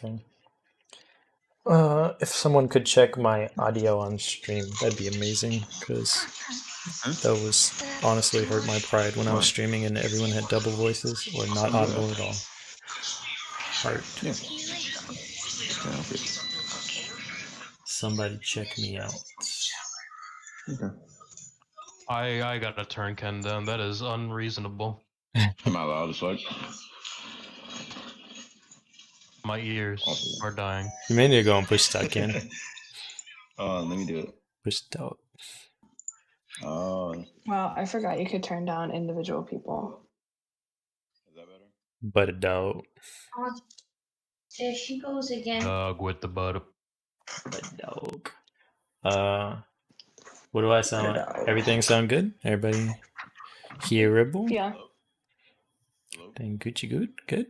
Okay. If someone could check my audio on stream, that'd be amazing, because that was honestly hurt my pride when I was streaming and everyone had double voices or not audible at all. Heart. Yeah. Okay. Somebody check me out. Okay. I gotta turn Ken down. That is unreasonable. Am I loud as fuck? My ears are dying. You may need to go and push start, Ken. Let me do it. Push start. Oh, Wow, I forgot you could turn down individual people. is that better? But it out. There she goes again. Dog with the butter. But dog. What do I sound like? Everything sound good? Everybody hearable? Yeah. Hello? Then Gucci good? Good?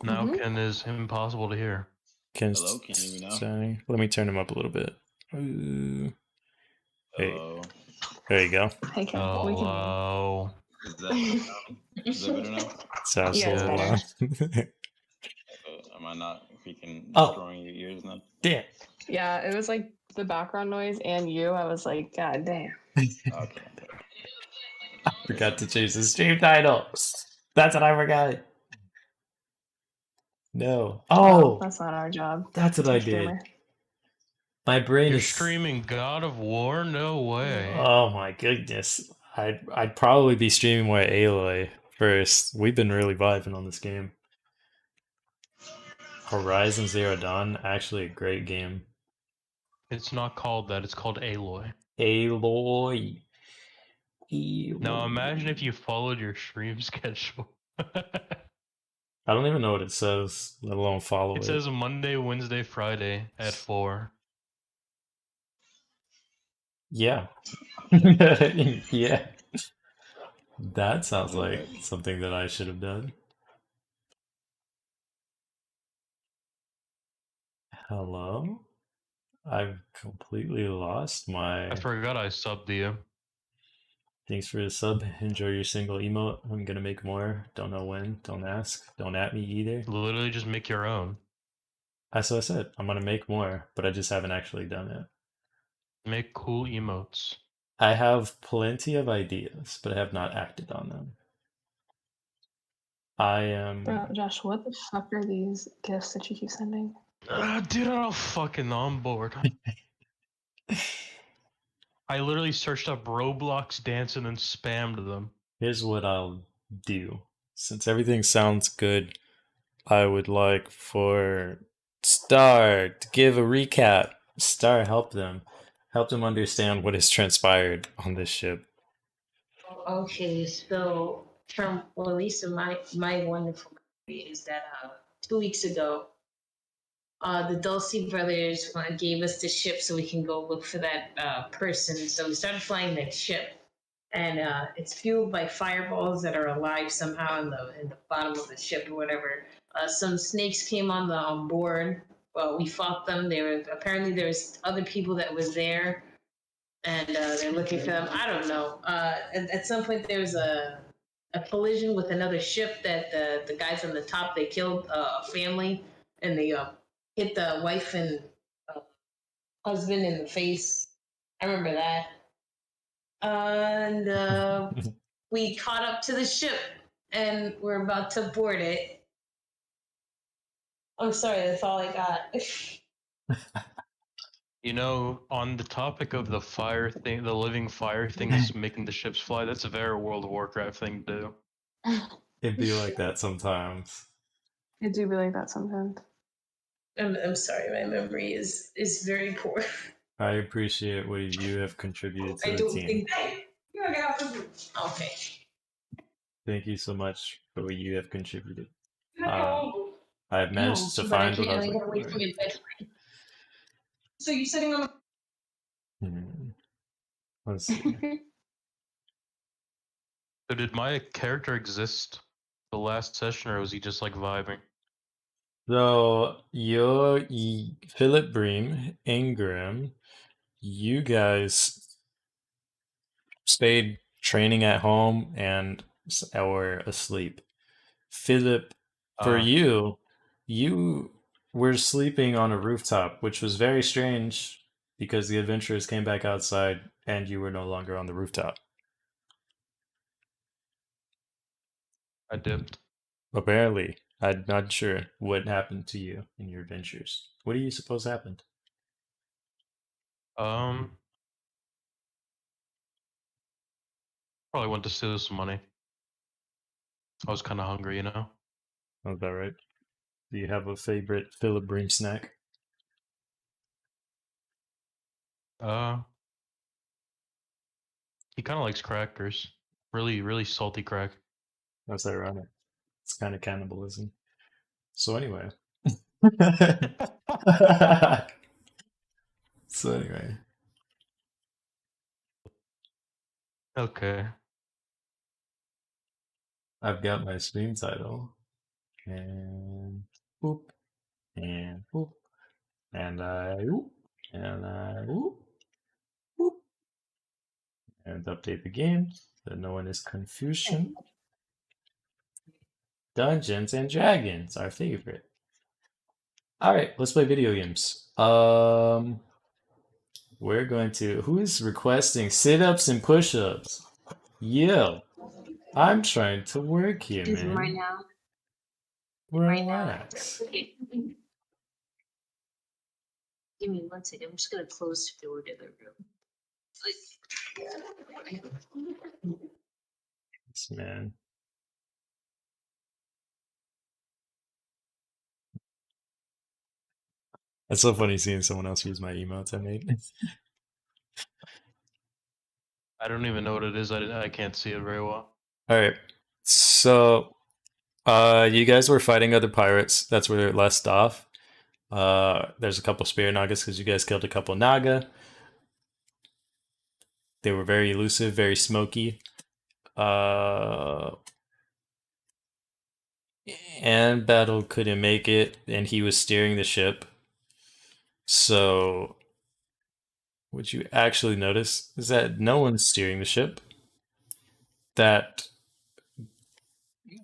Now Mhm. Ken is impossible to hear. Ken's Hello, can you hear me now? sorry. Let me turn him up a little bit. Ooh. Hey, Hello. there you go. Hey, Ken. We can. Hello. Is that better now? Sounds Yeah, it's a little better. Am I not freaking Oh. destroying your ears now? Damn. Yeah, it was like the background noise and you. I was like, God damn. Okay. Forgot to change the stream title. That's what I forgot. No. Well, Oh, that's not our job. that's what I did. Streamer. My brain You're is streaming God of War? No way. Oh my goodness. I'd probably be streaming more Aloy first. We've been really vibing on this game. Horizon Zero Dawn, actually a great game. It's not called that. It's called Aloy. Aloy. Now imagine if you followed your stream schedule. I don't even know what it says, let alone follow It it. says Monday, Wednesday, Friday at 4. Yeah. Yeah. That sounds like Alright. something that I should have done. Hello? I've completely lost my... I forgot I subbed you. Thanks for the sub. Enjoy your single emote. I'm gonna make more. Don't know when. Don't ask. Don't at me either. Literally just make your own. That's what I said. I'm gonna make more, but I just haven't actually done it. Make cool emotes. I have plenty of ideas, but I have not acted on them. I am... Bro, Josh, what the fuck are these gifts that you keep sending? Dude, I'm fucking on board. I literally searched up Roblox dance and then spammed them. Here's what I'll do. Since everything sounds good, I would like for Star to give a recap. Star, help them. Help them understand what has transpired on this ship. Okay, so from well, at least in my wonderful memory is that 2 weeks ago, the Dulce brothers gave us the ship so we can go look for that person. So we started flying that ship, and it's fueled by fireballs that are alive somehow in the bottom of the ship or whatever. Some snakes came on board. Well, we fought them. Apparently there was other people that was there, and they're looking for them. I don't know. At some point there was a collision with another ship that the guys on the top they killed a family, and they hit the wife and husband in the face. I remember that. And we caught up to the ship, and we're about to board it. I'm sorry, that's all I got. You know, on the topic of the fire thing, the living fire things making the ships fly, that's a very World of Warcraft thing to do. It'd be like that sometimes. It do be like that sometimes. I'm sorry, my memory is very poor. I appreciate what you have contributed to I the don't team. think. You're gonna get off the roof. Okay. Thank you so much for what you have contributed. No. I've managed to but I find what I was can't. I gotta looking wait for. for your bedtime. So you're sitting on the. Let's see. So did my character exist the last session, or was he just like vibing? So, Philip Bream, Ingram, you guys stayed training at home and or asleep. Philip, for you, You were sleeping on a rooftop, which was very strange because the adventurers came back outside and you were no longer on the rooftop. I dipped. Apparently, I'm not sure what happened to you in your adventures. What do you suppose happened? Probably went to steal some money. I was kind of hungry, you know. Oh, is that right? Do you have a favorite Philip Bream snack? Uh, he kind of likes crackers. Really, really salty crack. That's ironic. It's kind of cannibalism. So anyway. So anyway, Okay. I've got my stream title, and boop, and boop, and I whoop, and I whoop, whoop, and update the game so no one is confusion. Dungeons and Dragons, our favorite. All right, let's play video games. We're going to. Who is requesting sit-ups and push-ups? Yo, I'm trying to work here, Is right man. now. Relax. Okay. Give me 1 second. I'm just gonna close the door to the room. Yes, man. That's so funny seeing someone else use my emotes I made. I don't even know what it is. I can't see it very well. All right. So, you guys were fighting other pirates. That's where it left off. There's a couple spear nagas because you guys killed a couple naga. They were very elusive, very smoky. And Battle couldn't make it, and he was steering the ship. So, what you actually notice is that no one's steering the ship. That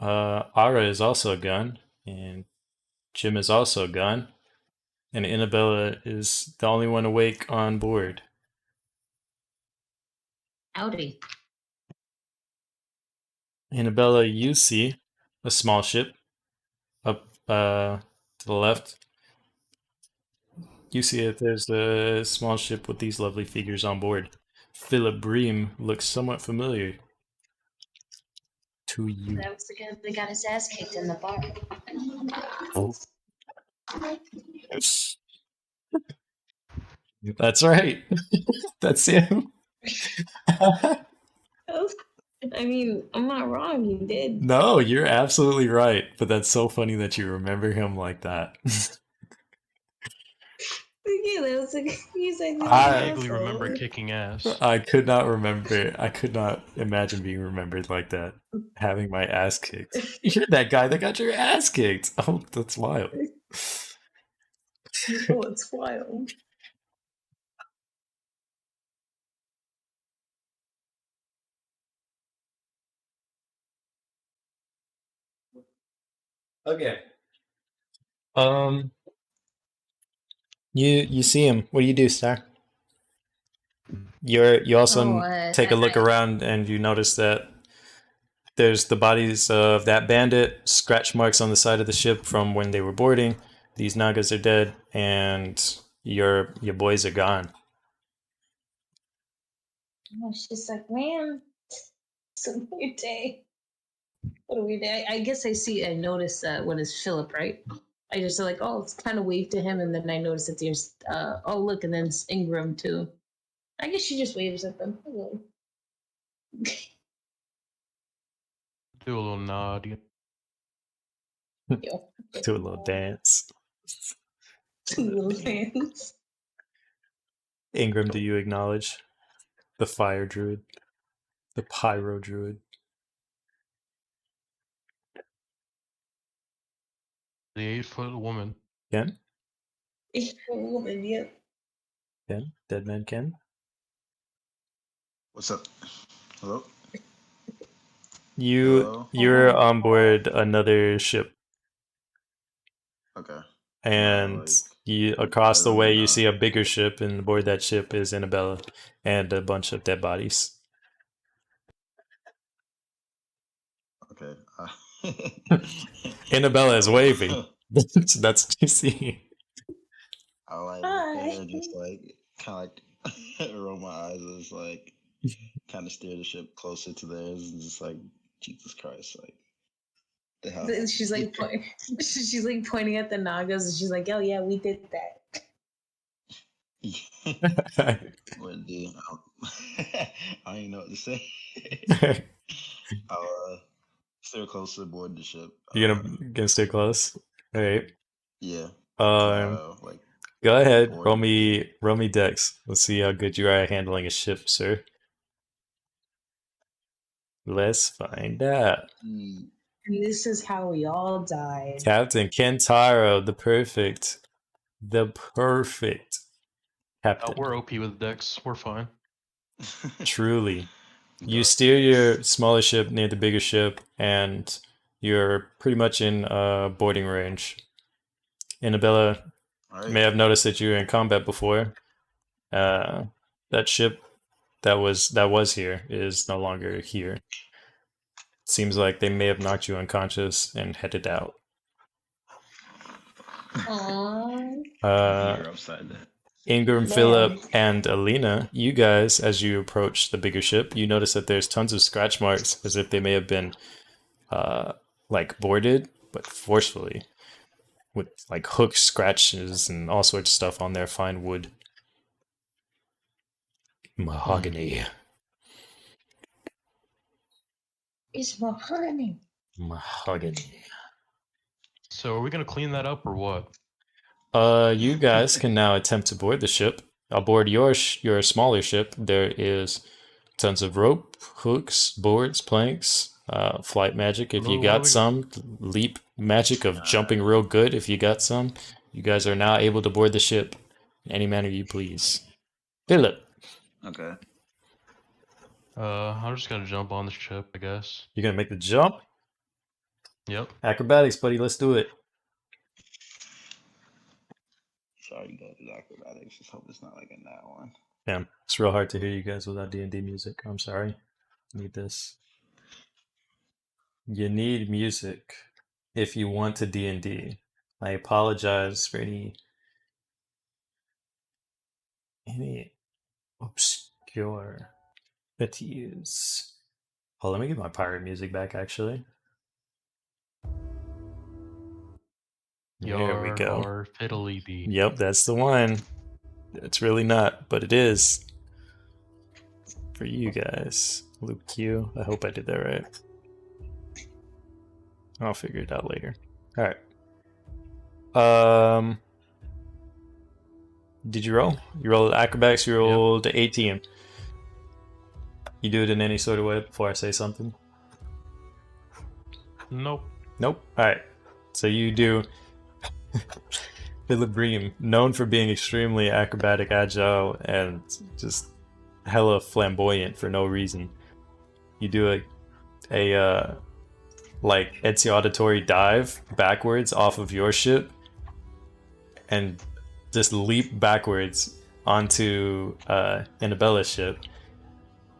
Ara is also a gun, and Jim is also a gun, and Annabella is the only one awake on board. Howdy. Annabella, you see a small ship up to the left. You see that there's a small ship with these lovely figures on board. Philip Bream looks somewhat familiar to you. That was the guy that got his ass kicked in the bar. Oh. That's right. That's him. I mean, I'm not wrong. He did. No, you're absolutely right. But that's so funny that you remember him like that. Yeah, that was like, he's like, I Vaguely remember kicking ass. I could not remember. I could not imagine being remembered like that. Having my ass kicked. You're that guy that got your ass kicked. Oh, that's wild. Oh, it's wild. Okay. You see him. What do you do, Star? You also take a look around and you notice that there's the bodies of that bandit, scratch marks on the side of the ship from when they were boarding. These Nagas are dead, and your boys are gone. It's just like, man, it's a weird day. What a weird day. I guess I noticed that when it's Philip, right? I just like, oh, it's kind of wave to him, and then I noticed that there's, oh, look, and then it's Ingram too. I guess she just waves at them. Hello. Do a little nod. Yo. Do a little dance. Two little hands. Ingram, do you acknowledge the fire druid? The pyro druid? The 8-foot woman. Ken? Woman, yeah. Ken? Dead man Ken? What's up? Hello? You're on board another ship. Okay. And like, you across the other way than, you see a bigger ship, and aboard that ship is Annabella and a bunch of dead bodies. Okay. Annabella is I waving. will- That's what you see. I like look Hi. at her and just like kind of like roll my eyes and just like kind of steer the ship closer to theirs and just like Jesus Christ, like the hell. happened She's like, here? she's like pointing at the Nagas, and she's like, "Oh yeah, we did that." What do I don't even know what to say. I'll steer closer aboard the ship. You're gonna stay close. All right. Yeah. Like Go ahead. board. Roll me Dex. Let's see how good you are at handling a ship, sir. Let's find out. And this is how we all died. Captain Kentaro, the perfect captain. We're OP with Dex. We're fine. Truly. You Go. steer your smaller ship near the bigger ship, and you're pretty much in boarding range. Annabella All right. may have noticed that you were in combat before. That ship that was here is no longer here. Seems like they may have knocked you unconscious and headed out. Aww. You're upside down. Ingram, Man. Philip, and Alina, you guys, as you approach the bigger ship, you notice that there's tons of scratch marks as if they may have been like boarded, but forcefully, with like hook scratches and all sorts of stuff on their fine wood. Mahogany. It's mahogany. Mahogany. So are we gonna clean that up or what? You guys can now attempt to board the ship. Aboard your smaller ship, there is tons of rope, hooks, boards, planks, flight magic if you What got do we- some, leap magic of jumping real good if you got some. You guys are now able to board the ship in any manner you please. Philip, Okay. I'm just gonna jump on the ship, I guess. you're gonna make the jump? Yep. Acrobatics, buddy, let's do it. Sorry, guys. Acrobatics. Just hope it's not like a nat one. Damn, it's real hard to hear you guys without D&D music. I'm sorry. Need this. You need music if you want to D&D. I apologize for any obscure use. Oh, let me get my pirate music back, actually. There we go. Yar, fiddly bee. Yep, that's the one. It's really not, but it is. For you guys. Luke Q. I hope I did that right. I'll figure it out later. Alright. Did you roll? You rolled acrobatics, you rolled 18. You do it in any sort of way before I say something? Nope. Nope. Alright. So you do Philip Bream, known for being extremely acrobatic, agile, and just hella flamboyant for no reason. You do a like Etsy auditory dive backwards off of your ship and just leap backwards onto Annabella's ship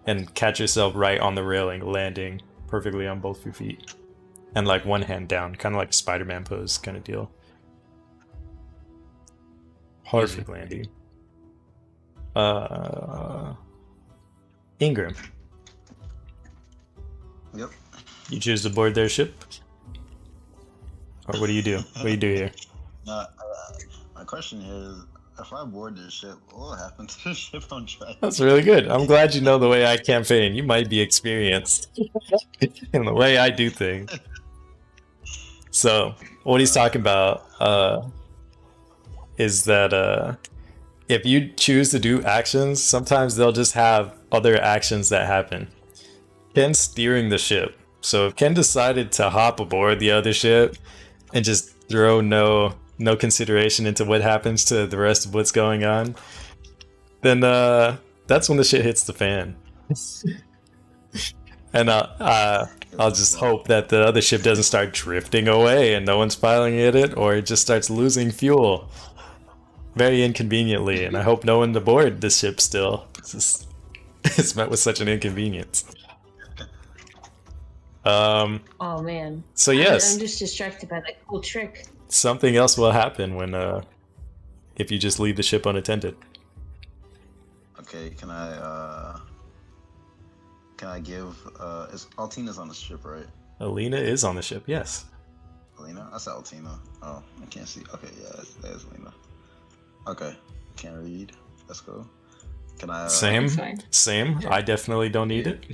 and catch yourself right on the railing, landing perfectly on both your feet. And like one hand down, kind of like a Spider-Man pose kind of deal. Perfect landing. Ingram, Yep. you choose to board their ship? Or what do you do? What do you do here? Now, my question here is, if I board this ship, what will happen to the ship on track? That's really good. I'm glad you know the way I campaign. You might be experienced in the way I do things. So, what he's talking about is that if you choose to do actions, sometimes they'll just have other actions that happen. Ken's steering the ship. So if Ken decided to hop aboard the other ship and just throw no consideration into what happens to the rest of what's going on, then that's when the shit hits the fan. And I'll just hope that the other ship doesn't start drifting away and no one's piling at it, or it just starts losing fuel very inconveniently. And I hope no one aboard the ship still. It's met with such an inconvenience. Oh man. So yes, I'm just distracted by that cool trick. something else will happen when if you just leave the ship unattended. Okay, can I give is Altina's on the ship, right? Alina is on the ship, yes. Alina? I said Altina. Oh, I can't see. Okay, yeah, that's Alina. Okay, can't read. Let's go. Can I? Same, That's fine. same. I definitely don't need it.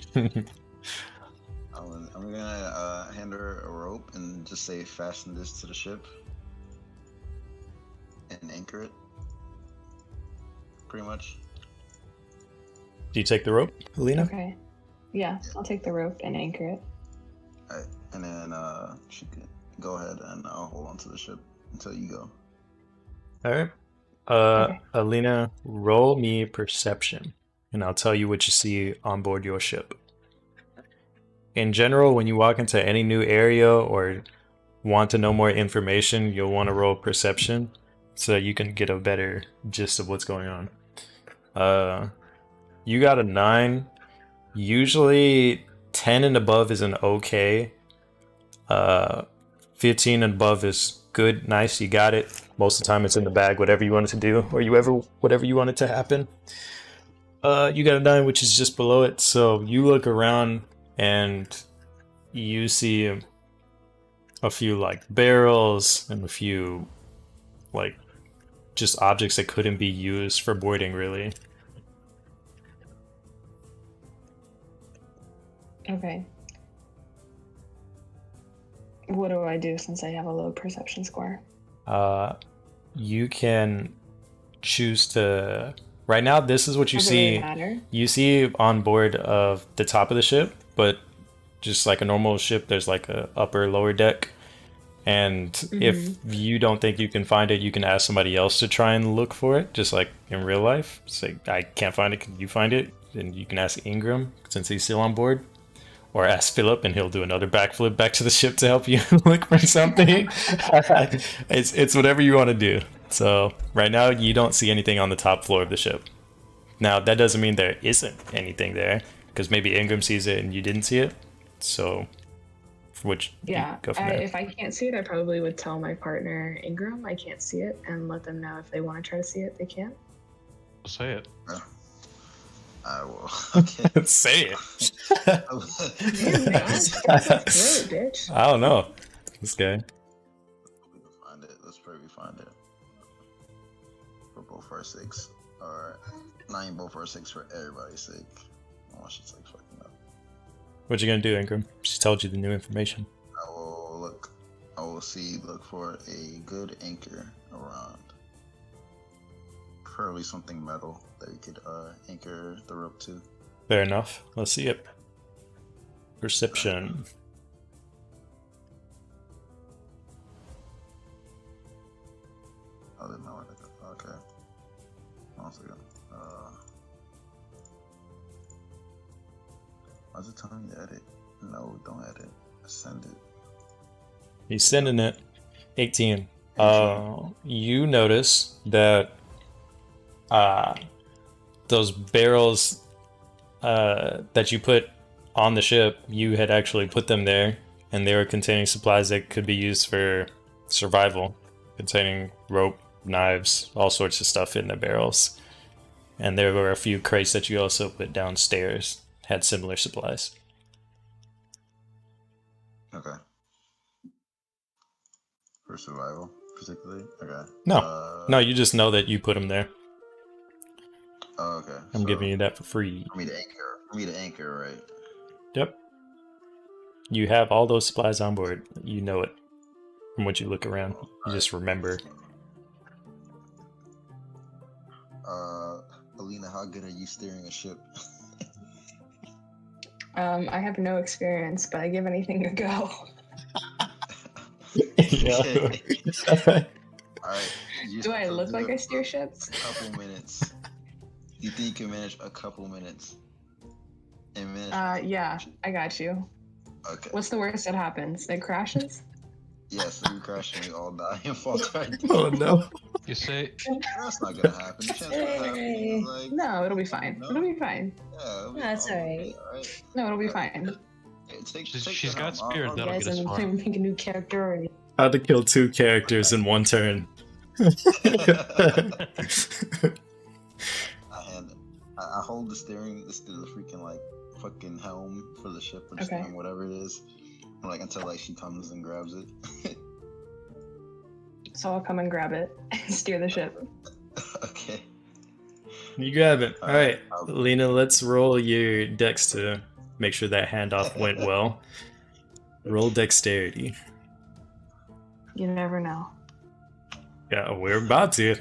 I'm gonna hand her a rope and just say fasten this to the ship and anchor it. Pretty much. Do you take the rope, Alina? Okay. Yeah, I'll take the rope and anchor it. Alright, and then she can go ahead and I'll hold on to the ship until you go. All right. Okay. Alina, roll me perception, and I'll tell you what you see on board your ship. In general, when you walk into any new area or want to know more information, you'll want to roll perception so that you can get a better gist of what's going on. You got a 9. Usually 10 and above is an okay. 15 and above is good, nice, you got it. Most of the time it's in the bag, whatever you want it to do, or whatever you want it to happen. You got a 9, which is just below it, so you look around and you see a few like barrels and a few like just objects that couldn't be used for boarding, really. Okay. What do I do since I have a low perception score? You can choose to. Right now, this is what you Does it really see. matter? You see on board of the top of the ship, but just like a normal ship, there's like a upper lower deck. And if you don't think you can find it, you can ask somebody else to try and look for it, just like in real life. Say, I can't find it, can you find it? And you can ask Ingram, since he's still on board. Or ask Philip, and he'll do another backflip back to the ship to help you look for something. It's whatever you want to do. So right now, you don't see anything on the top floor of the ship. Now, that doesn't mean there isn't anything there, because maybe Ingram sees it and you didn't see it. So, which Yeah. go from there. If I can't see it, I probably would tell my partner Ingram I can't see it and let them know if they want to try to see it, they can. Say it. I will. Okay. Say it. Throat, bitch. I don't know. This guy. Find it. Let's probably find it. For both our sakes. Or not even both our sakes, for everybody's sake. I want you to like fucking up. What you gonna do, Ingram? She told you the new information. I will look for a good anchor around. Preferably something metal that you could anchor the rope to. Fair enough. Let's see it. Perception. Oh, didn't know it. Okay. One second. Why's it telling me to edit? No, don't edit. Send it. He's sending it. 18. You notice that those barrels that you put on the ship, you had actually put them there, and they were containing supplies that could be used for survival, containing rope, knives, all sorts of stuff in the barrels. And there were a few crates that you also put downstairs, had similar supplies. Okay. For survival, particularly? Okay. No, you just know that you put them there. Oh, okay. I'm giving you that for free. For me to anchor, right? Yep. You have all those supplies on board. You know it from what you look around. You just remember. Alina, how good are you steering a ship? I have no experience, but I give anything a go. Alright. Do I look like I steer ships? A couple minutes. You think you can manage a couple minutes? And manage. Yeah, I got you. Okay. What's the worst that happens? It crashes? Yes, so you crash and we all die and fall to our death. Oh no. You say That's not gonna happen. The chance of that happening is like, No, it'll be fine. No? It'll be fine. yeah, it'll be That's all alright. good, alright? No, it'll be fine. Hey, she's the got helm. spirit. I'll- That'll Guys, get us I'm far. trying to make a new character already. How to kill 2 characters in 1 turn. I hold the steering, this is the freaking like fucking helm for the ship or Okay. steering, whatever it is. Like until like she comes and grabs it. So I'll come and grab it and steer the ship. Okay. You grab it. All Alright, right, Lena, let's roll your dex to make sure that handoff went well. Roll dexterity. You never know. Yeah, we're about to.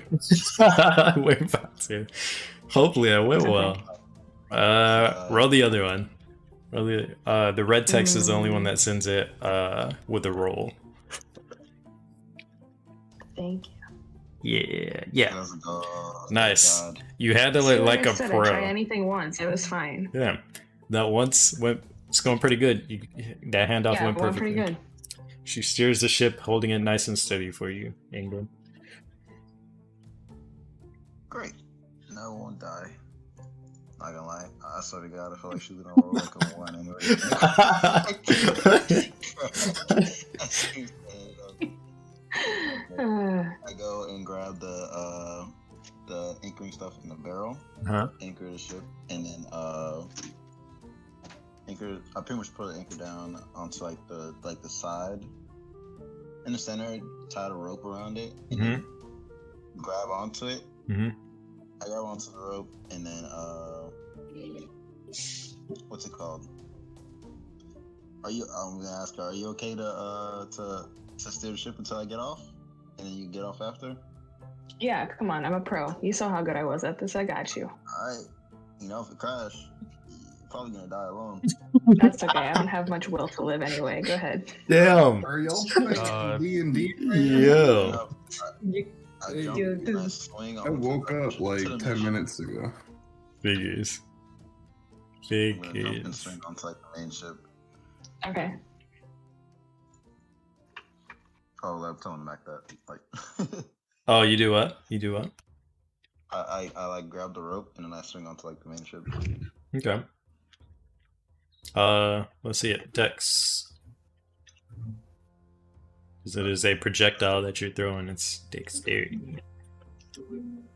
We're about to. Hopefully I went well. Roll the other one. Roll the red text is the only one that sends it with a roll. Thank you. Yeah. Let's go. Nice. Thank God. You handle See, it like I a said, I tried pro. anything once. It was fine. Yeah. That once went. It's going pretty good. That handoff Yeah, went it went perfectly. pretty good. She steers the ship, holding it nice and steady for you, Ingram. Great. No one die. Not gonna lie. I swear to God, I feel like she's gonna roll like a 1 anyway. I go and grab the anchoring stuff in the barrel, Huh? anchor the ship, and then anchor. I pretty much put the anchor down onto like the side in the center, tie the rope around it, and then grab onto it. Mhm. I grab onto the rope, and then what's it called? I'm gonna ask her. Are you okay to steer the ship until I get off, and then you get off after? Yeah, come on. I'm a pro. You saw how good I was at this. I got you. All right. You know, if it crash, you're probably gonna die alone. That's okay. I don't have much will to live anyway. Go ahead. Damn. Are y'all playing Uh, D&D? Yo. I Hey, jump dude, and I swing. I woke up like 10 minutes ago. Figures. I'm gonna jump and Figures. swing onto like the main ship. Okay. Oh, I'm telling Mac that. Like, Oh, you do what? You do what? I like grab the rope and then I swing onto like the main ship. Okay. Let's see it. Dex. Because it is a projectile that you're throwing. It's dexterity.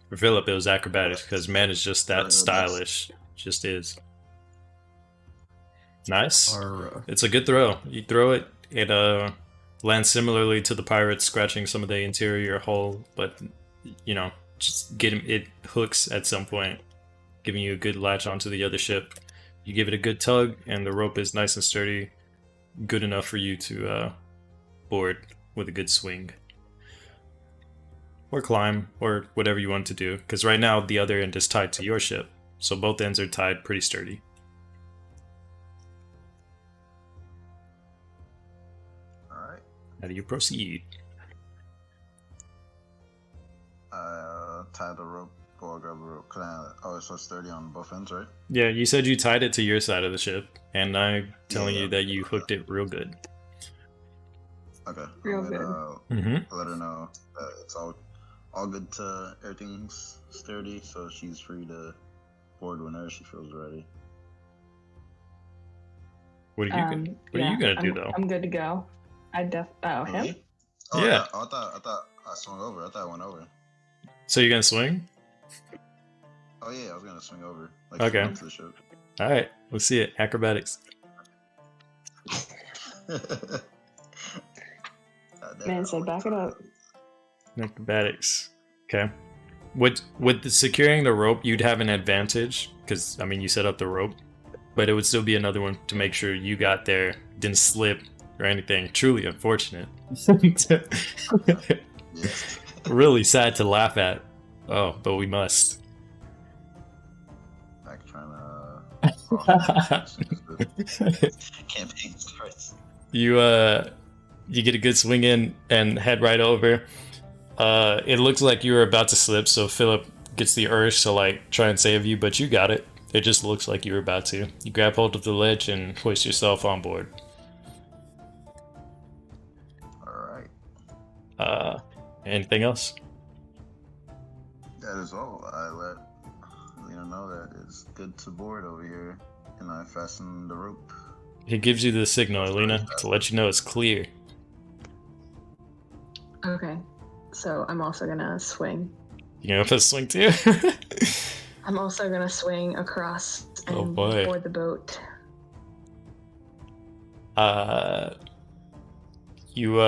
For Philip, it was acrobatics because man is just that stylish. Just is. Nice. It's a good throw. You throw it, it lands similarly to the pirates, scratching some of the interior hull, but you know, just get him. It hooks at some point, giving you a good latch onto the other ship. You give it a good tug, and the rope is nice and sturdy, good enough for you to board with a good swing. Or climb, or whatever you want to do, because right now the other end is tied to your ship, so both ends are tied pretty sturdy. Alright. How do you proceed? Tie the rope or grab the rope. It's so sturdy on both ends, right? Yeah, you said you tied it to your side of the ship, and I'm telling you that you hooked it real good. Okay. Real I'm gonna, Mm-hmm. let her know that it's all good to everything's sturdy, so she's free to board whenever she feels ready. What are you gonna do though? I'm good to go. Oh, him? Me? Oh, Yeah. I thought I swung over. I thought I went over. So you're gonna swing? Oh yeah, I was gonna swing over. Like Okay. swing to the ship. All right, let's see it. Acrobatics. Man said, back it up. Acrobatics. Okay. With the securing the rope, you'd have an advantage because I mean you set up the rope, but it would still be another one to make sure you got there, didn't slip or anything. Truly unfortunate. Yes. Really sad to laugh at. Oh, but we must. Back trying to. Campaign starts. You get a good swing in and head right over. It looks like you were about to slip, so Philip gets the urge to like try and save you, but you got it. It just looks like you were about to. You grab hold of the ledge and hoist yourself on board. Alright. Anything else? That is all. I let Lena know that it's good to board over here, and I fasten the rope. He gives you the signal, Alina, to let you know it's clear. Okay. So I'm also gonna swing. You gonna put swing too? I'm also gonna swing across and Oh, boy. board the boat. You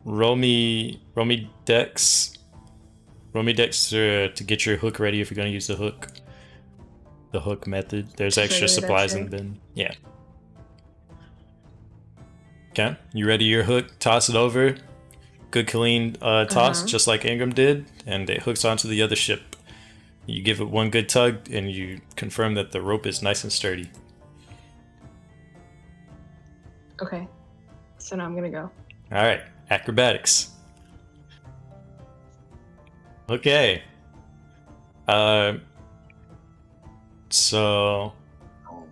roll me dex. Roll me dex to get your hook ready if you're gonna use the hook. The hook method. There's extra Regular supplies dex, in right? the bin. Yeah. Okay, you ready your hook? Toss it over. Good clean toss, just like Ingram did, and it hooks onto the other ship. You give it one good tug, and you confirm that the rope is nice and sturdy. Okay. So now I'm gonna go. All right, acrobatics. Okay. So Oh,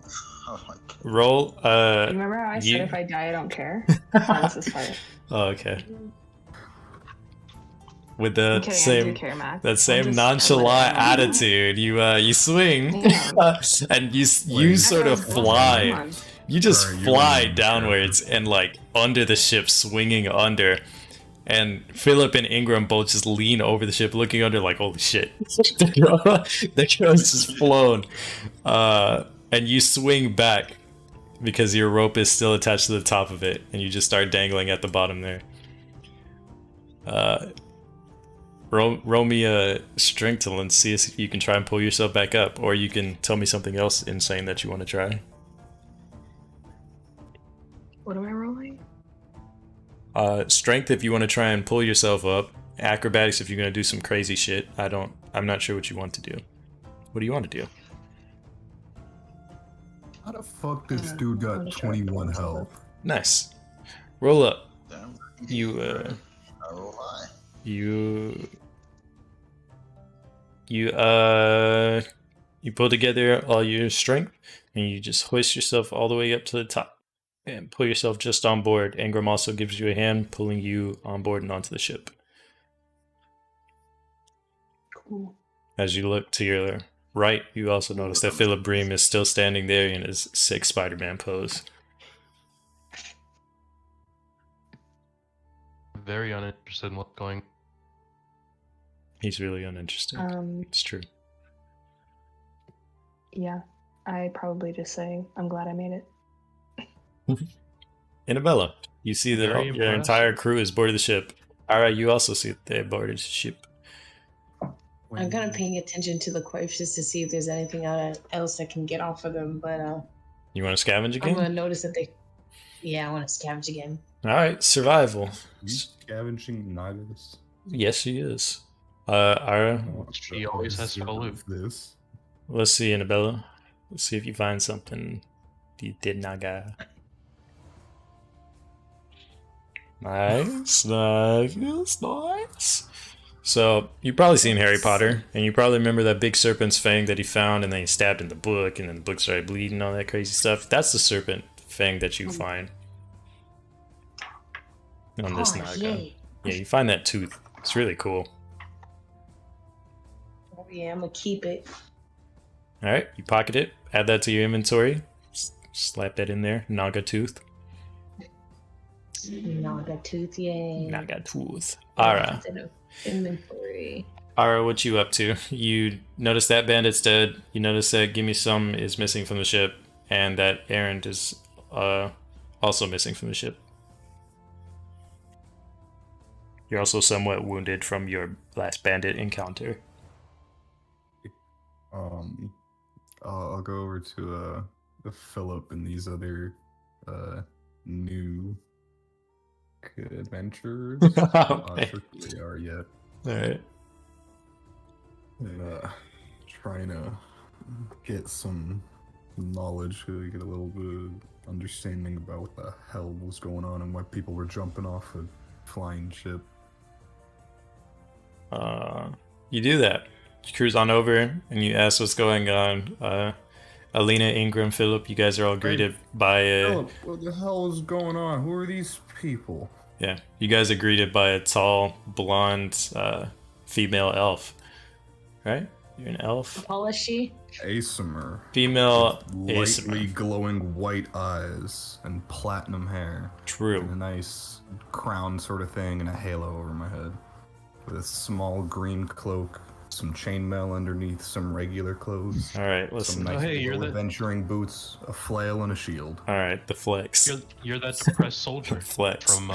oh my god. roll. You remember how I you- said if I die, I don't care? Oh, this is fire. Oh, okay. With the I'm kidding, I do same care, Max. that same I let nonchalant it out. attitude, you swing Damn. and you sort of Everyone's fly. come on. You just Sorry, you fly wouldn't downwards and like under the ship, swinging under. And Philip and Ingram both just lean over the ship, looking under, like, holy shit. The girl's just flown. And you swing back because your rope is still attached to the top of it, and you just start dangling at the bottom there. Roll me a strength to and see if you can try and pull yourself back up, or you can tell me something else insane that you want to try. What am I rolling? Strength if you want to try and pull yourself up. Acrobatics if you're gonna do some crazy shit. I'm not sure what you want to do. What do you want to do? How the fuck this dude I'm got sure I 21 can health? Nice. Roll up. Damn. You I roll high. you pull together all your strength and you just hoist yourself all the way up to the top and pull yourself just on board. Ingram also gives you a hand, pulling you on board and onto the ship. Cool. As you look to your right, you also notice that Philip Bream is still standing there in his sick Spider-Man pose. Very uninterested in what's going. He's really uninterested. It's true. Yeah. I probably just say, I'm glad I made it. Annabella, you see that Very your impressive. entire crew is boarded the ship. Alright, you also see that they boarded the ship. I'm kind of paying attention to the corpses to see if there's anything else I can get off of them, but You want to scavenge I'm gonna again? notice that they. Yeah, I want to scavenge again. Alright, survival. You scavenging Nihilus? Yes, she is. Ara, She always has to loot. This. let's see, Annabella. Let's see if you find something you did not get. Nice, nice. So, you've probably seen Harry Potter, and you probably remember that big serpent's fang that he found, and then he stabbed in the book, and then the book started bleeding and all that crazy stuff. That's the serpent fang that you find on this Oh, Naga. yay. Yeah, you find that tooth. It's really cool. Oh, yeah, I'm gonna keep it. Alright, you pocket it, add that to your inventory, slap that in there, Naga tooth. Naga tooth, yay. Naga tooth. Ara. Instead of inventory. Ara, what you up to? You notice that bandit's dead, you notice that Gimme Some is missing from the ship, and that Errand is also missing from the ship. You're also somewhat wounded from your last bandit encounter. I'll go over to the Philip and these other new adventurers. I'm not sure who they are yet. Alright. And trying to get some knowledge, to get a little bit of understanding about what the hell was going on and why people were jumping off a flying ship. You do that. cruise on over and you ask what's going on. Alina, Ingram, Philip, you guys are all greeted by a Philip, what the hell is going on? Who are these people? yeah. You guys are greeted by a tall, blonde, female elf. Right? You're an elf. How is she? Aesmer. Female Lightly Aesmer. glowing white eyes and platinum hair. True. And a nice crown sort of thing and a halo over my head. With a small green cloak, some chainmail underneath, some regular clothes. All right, Some listen. nice hey, you're little the- adventuring boots, a flail, and a shield. All right, the flex. You're that depressed soldier Flex. from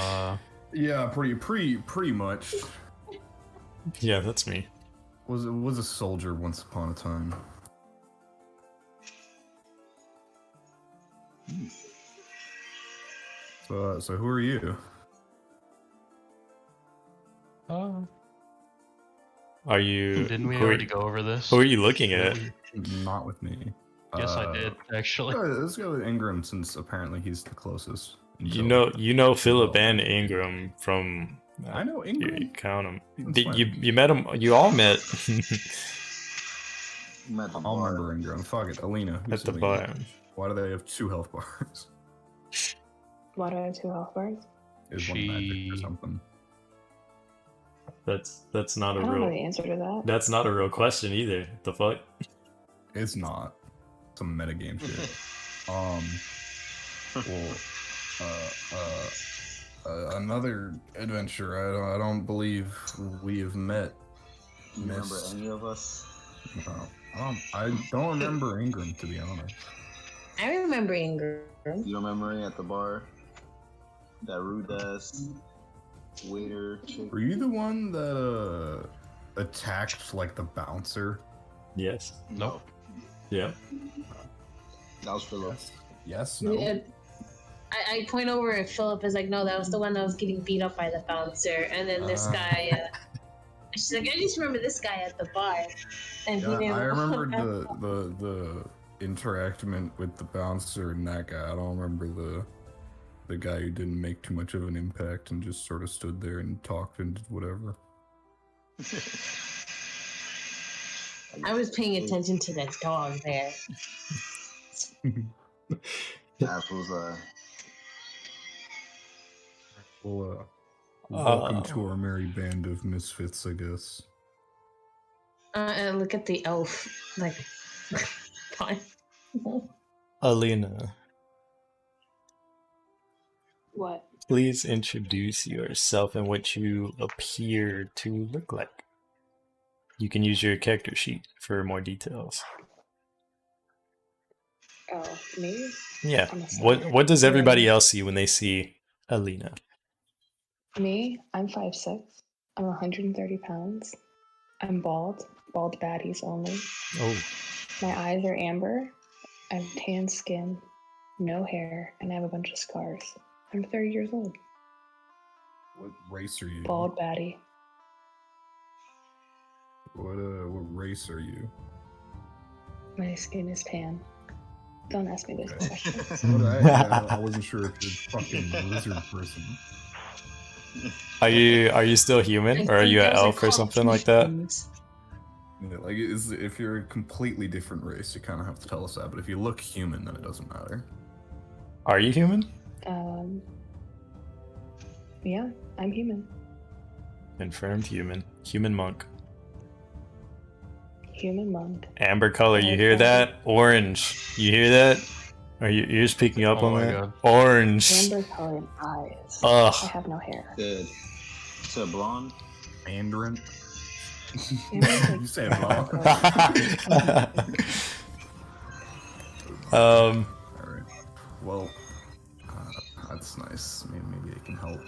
Yeah, pretty much. Yeah, that's me. Was a soldier once upon a time. So who are you? Are you? Didn't we who are already you- go over this? Who are you looking at? Not with me. Yes, I did actually. Let's go with Ingram since apparently he's the closest. You know Philip and Ingram from. I know You Ingram. count them. That's fine. You met them. You all met I'm at the I'll bar. remember Ingram. Fuck it, Alina. Who's at the Alina? bar. Why do they have 2 health bars? Why do I have 2 health bars? Is one magic or She- something? That's not I a don't know real. the answer to that. That's not a real question either. The fuck? It's not. Some metagame shit. Another adventure. I don't believe we have met. Do you remember Miss- any of us? No, I don't remember Ingram, to be honest. I remember Ingram. You remember any at the bar? That rude ass waiter chick? Were you the one that attacked like the bouncer? Yes. Nope. Yeah. That was Philip. Yes. No. Yeah. I point over and Philip is like, no, that was the one that was getting beat up by the bouncer. And then this guy, she's like, I just remember this guy at the bar. And he Yeah, didn't I remembered the interaction with the bouncer and that guy. I don't remember the guy who didn't make too much of an impact and just sort of stood there and talked and did whatever. I was paying attention to that dog there. That was Well, welcome to our merry band of misfits, I guess. And look at the elf. Like, fine. Alina, What? please introduce yourself and what you appear to look like. You can use your character sheet for more details. Oh, me? Yeah. I'm a What does everybody Yeah. else see when they see Alina? Me? I'm 5'6". I'm 130 pounds. I'm bald. Bald baddies only. Oh, My eyes are amber. I have tan skin, no hair, and I have a bunch of scars. I'm 30 years old. What race are you? Bald baddie. What race are you? My skin is tan. Don't ask me those questions. I wasn't sure if you're a fucking lizard person. are you still human, or are you an elf or something like that? Yeah, like if you're a completely different race, you kind of have to tell us that. But if you look human, then it doesn't matter. Are you human? Yeah, I'm human. Confirmed human. Human monk. Human monk. Amber color, you hear that? Orange. You hear that? Are you you're just picking up Oh on my that? God. Orange. Amber colored eyes. I Ugh. have no hair. Good. Is it blonde? Mandarin. Amber's like You said blonde. All right. Well, that's nice. Maybe it can help.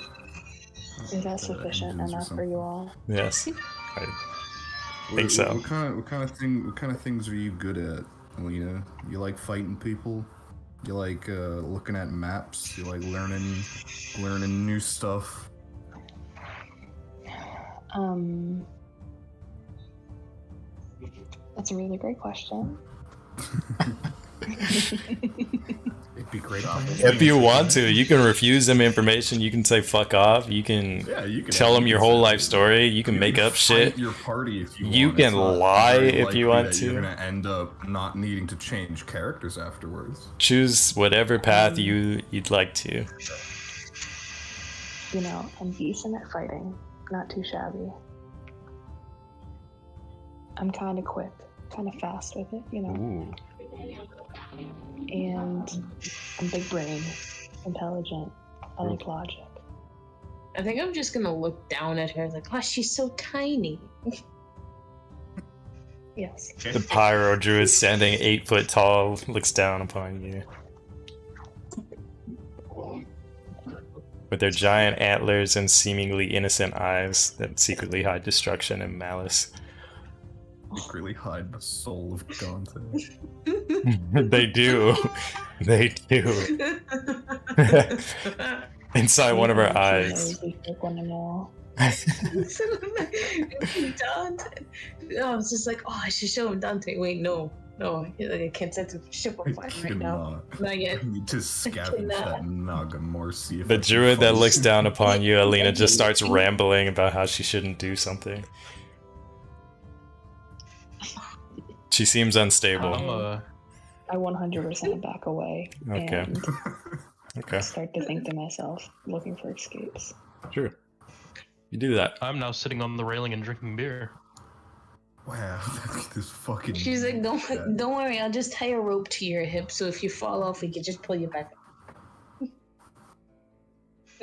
Is that sufficient engines or enough for something. you all? Yes. I think What- so. What kind of things are you good at, Alina? You like fighting people? You like looking at maps? You like learning new stuff? That's a really great question. It'd be great. If you want to, you can refuse them information. You can say fuck off. You can tell them your whole life story. You can make up shit. Your party if You want. can It's not lie very if likely you want that to. You're gonna end up not needing to change characters afterwards. Choose whatever path you'd like to. You know, I'm decent at fighting. Not too shabby. I'm kind of quick, kind of fast with it, you know. Ooh. And I'm big brain, intelligent. I like logic. I think I'm just gonna look down at her like, oh, she's so tiny. Yes. The pyro druid standing 8 foot tall looks down upon you. With their giant antlers and seemingly innocent eyes that secretly hide destruction and malice. Secretly hide the soul of Dante. They do. They do. Inside one of her eyes. Dante. I was just like, oh, I should show him Dante. Wait, no, I can't set the ship on fire right now. Not yet. I need to scavenge that Nagamore, see if The I can druid that find looks it. down upon you, Alina, just starts rambling about how she shouldn't do something. She seems unstable. I 100% back away Okay. and Okay. start to think to myself, looking for escapes. Sure. You do that. I'm now sitting on the railing and drinking beer. Wow, this fucking. She's like, don't worry, I'll just tie a rope to your hip, so if you fall off, we can just pull you back up.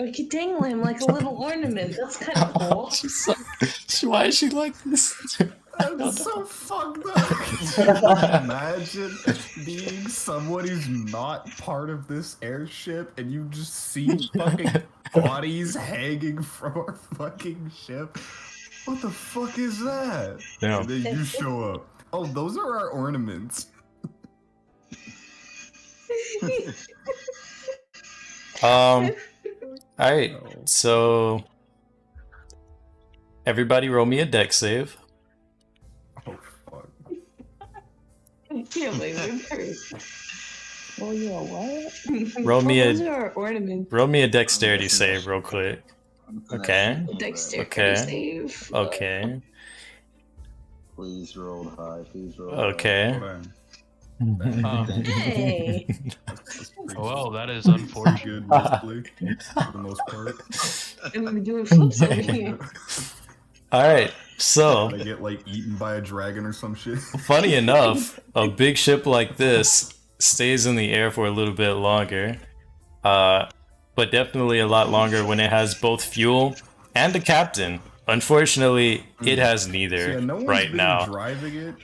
We could dangle him like a little ornament. That's kind of cool. Why is she like this? That's so fucked up. Can you imagine being someone who's not part of this airship and you just see fucking bodies hanging from our fucking ship? What the fuck is that? Yeah. And then you show up. Oh, those are our ornaments. Alright, so everybody roll me a deck save. Oh fuck. I can't believe it. Oh, you a what? Roll me Those a are our ornaments. roll me a dexterity save real quick. Okay. Dexterity Okay. save. Okay. Please roll high. Please roll Okay. Hold on. Hey. That's pretty Well, that is unfortunate. good misplay, for the most part. I'm doing flips over here. Alright, so I get like eaten by a dragon or some shit. funny enough, a big ship like this stays in the air for a little bit longer. But definitely a lot longer when it has both fuel and a captain. Unfortunately, it has neither Yeah, no one's right been now. driving it.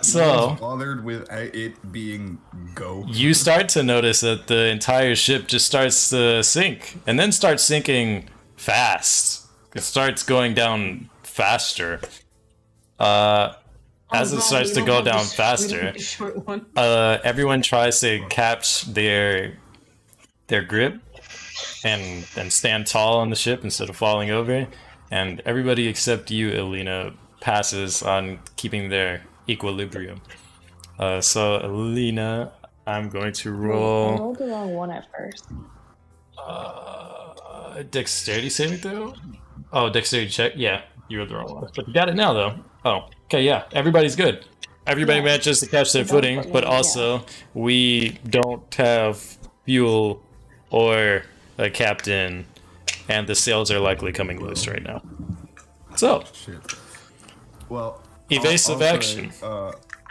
So No one's bothered with it being go. you start to notice that the entire ship just starts to sink, and then starts sinking fast. It starts going down faster. As it starts to go down faster, Short one. everyone tries to catch their grip and stand tall on the ship instead of falling over. And everybody except you, Alina, passes on keeping their equilibrium. So, Alina, I'm going to I roll rolled the wrong one at first. dexterity saving throw. Oh, dexterity check. Yeah, you rolled the wrong one. But you got it now, though. Oh, okay, yeah. Everybody's good. Everybody Yeah. manages to catch their footing, but also we don't have fuel or a captain, and the sails are likely coming loose right now. So, Shit. Well, evasive I'll say, action.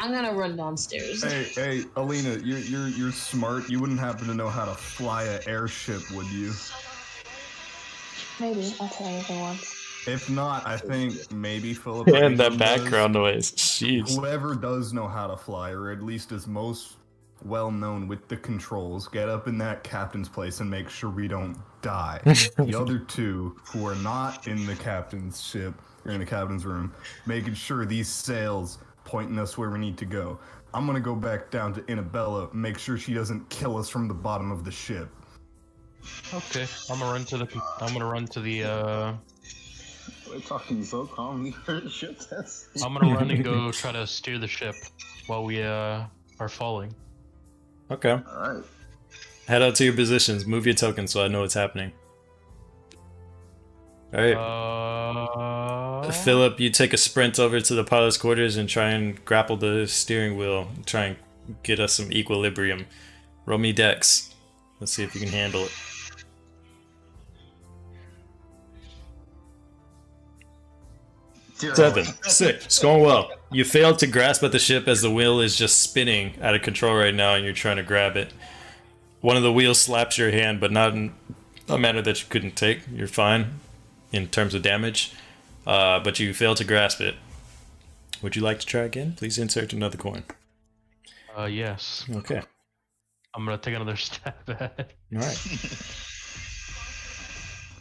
I'm gonna run downstairs. Hey, Alina, you're smart. You wouldn't happen to know how to fly an airship, would you? Maybe. I'll try anything once. If not, I think maybe Philip. And that background noise. Jeez. Whoever does know how to fly, or at least is most well known with the controls, get up in that captain's place and make sure we don't die. The other two, who are not in the captain's ship or in the captain's room, making sure these sails pointing us where we need to go. I'm gonna go back down to Inabella, make sure she doesn't kill us from the bottom of the ship. Okay, I'm gonna run to the. We're talking so calmly for ship test. I'm gonna run and go try to steer the ship while we are falling. Okay. Alright. Head out to your positions. Move your tokens so I know what's happening. All right. Philip, you take a sprint over to the pilot's quarters and try and grapple the steering wheel. Try and get us some equilibrium. Roll me dex. Let's see if you can handle it. Dude, 7. 6. It's going well. You failed to grasp at the ship as the wheel is just spinning out of control right now and you're trying to grab it. One of the wheels slaps your hand, but not in a manner that you couldn't take. You're fine in terms of damage, but you failed to grasp it. Would you like to try again? Please insert another coin. Yes. Okay. I'm gonna take another stab at it. All right.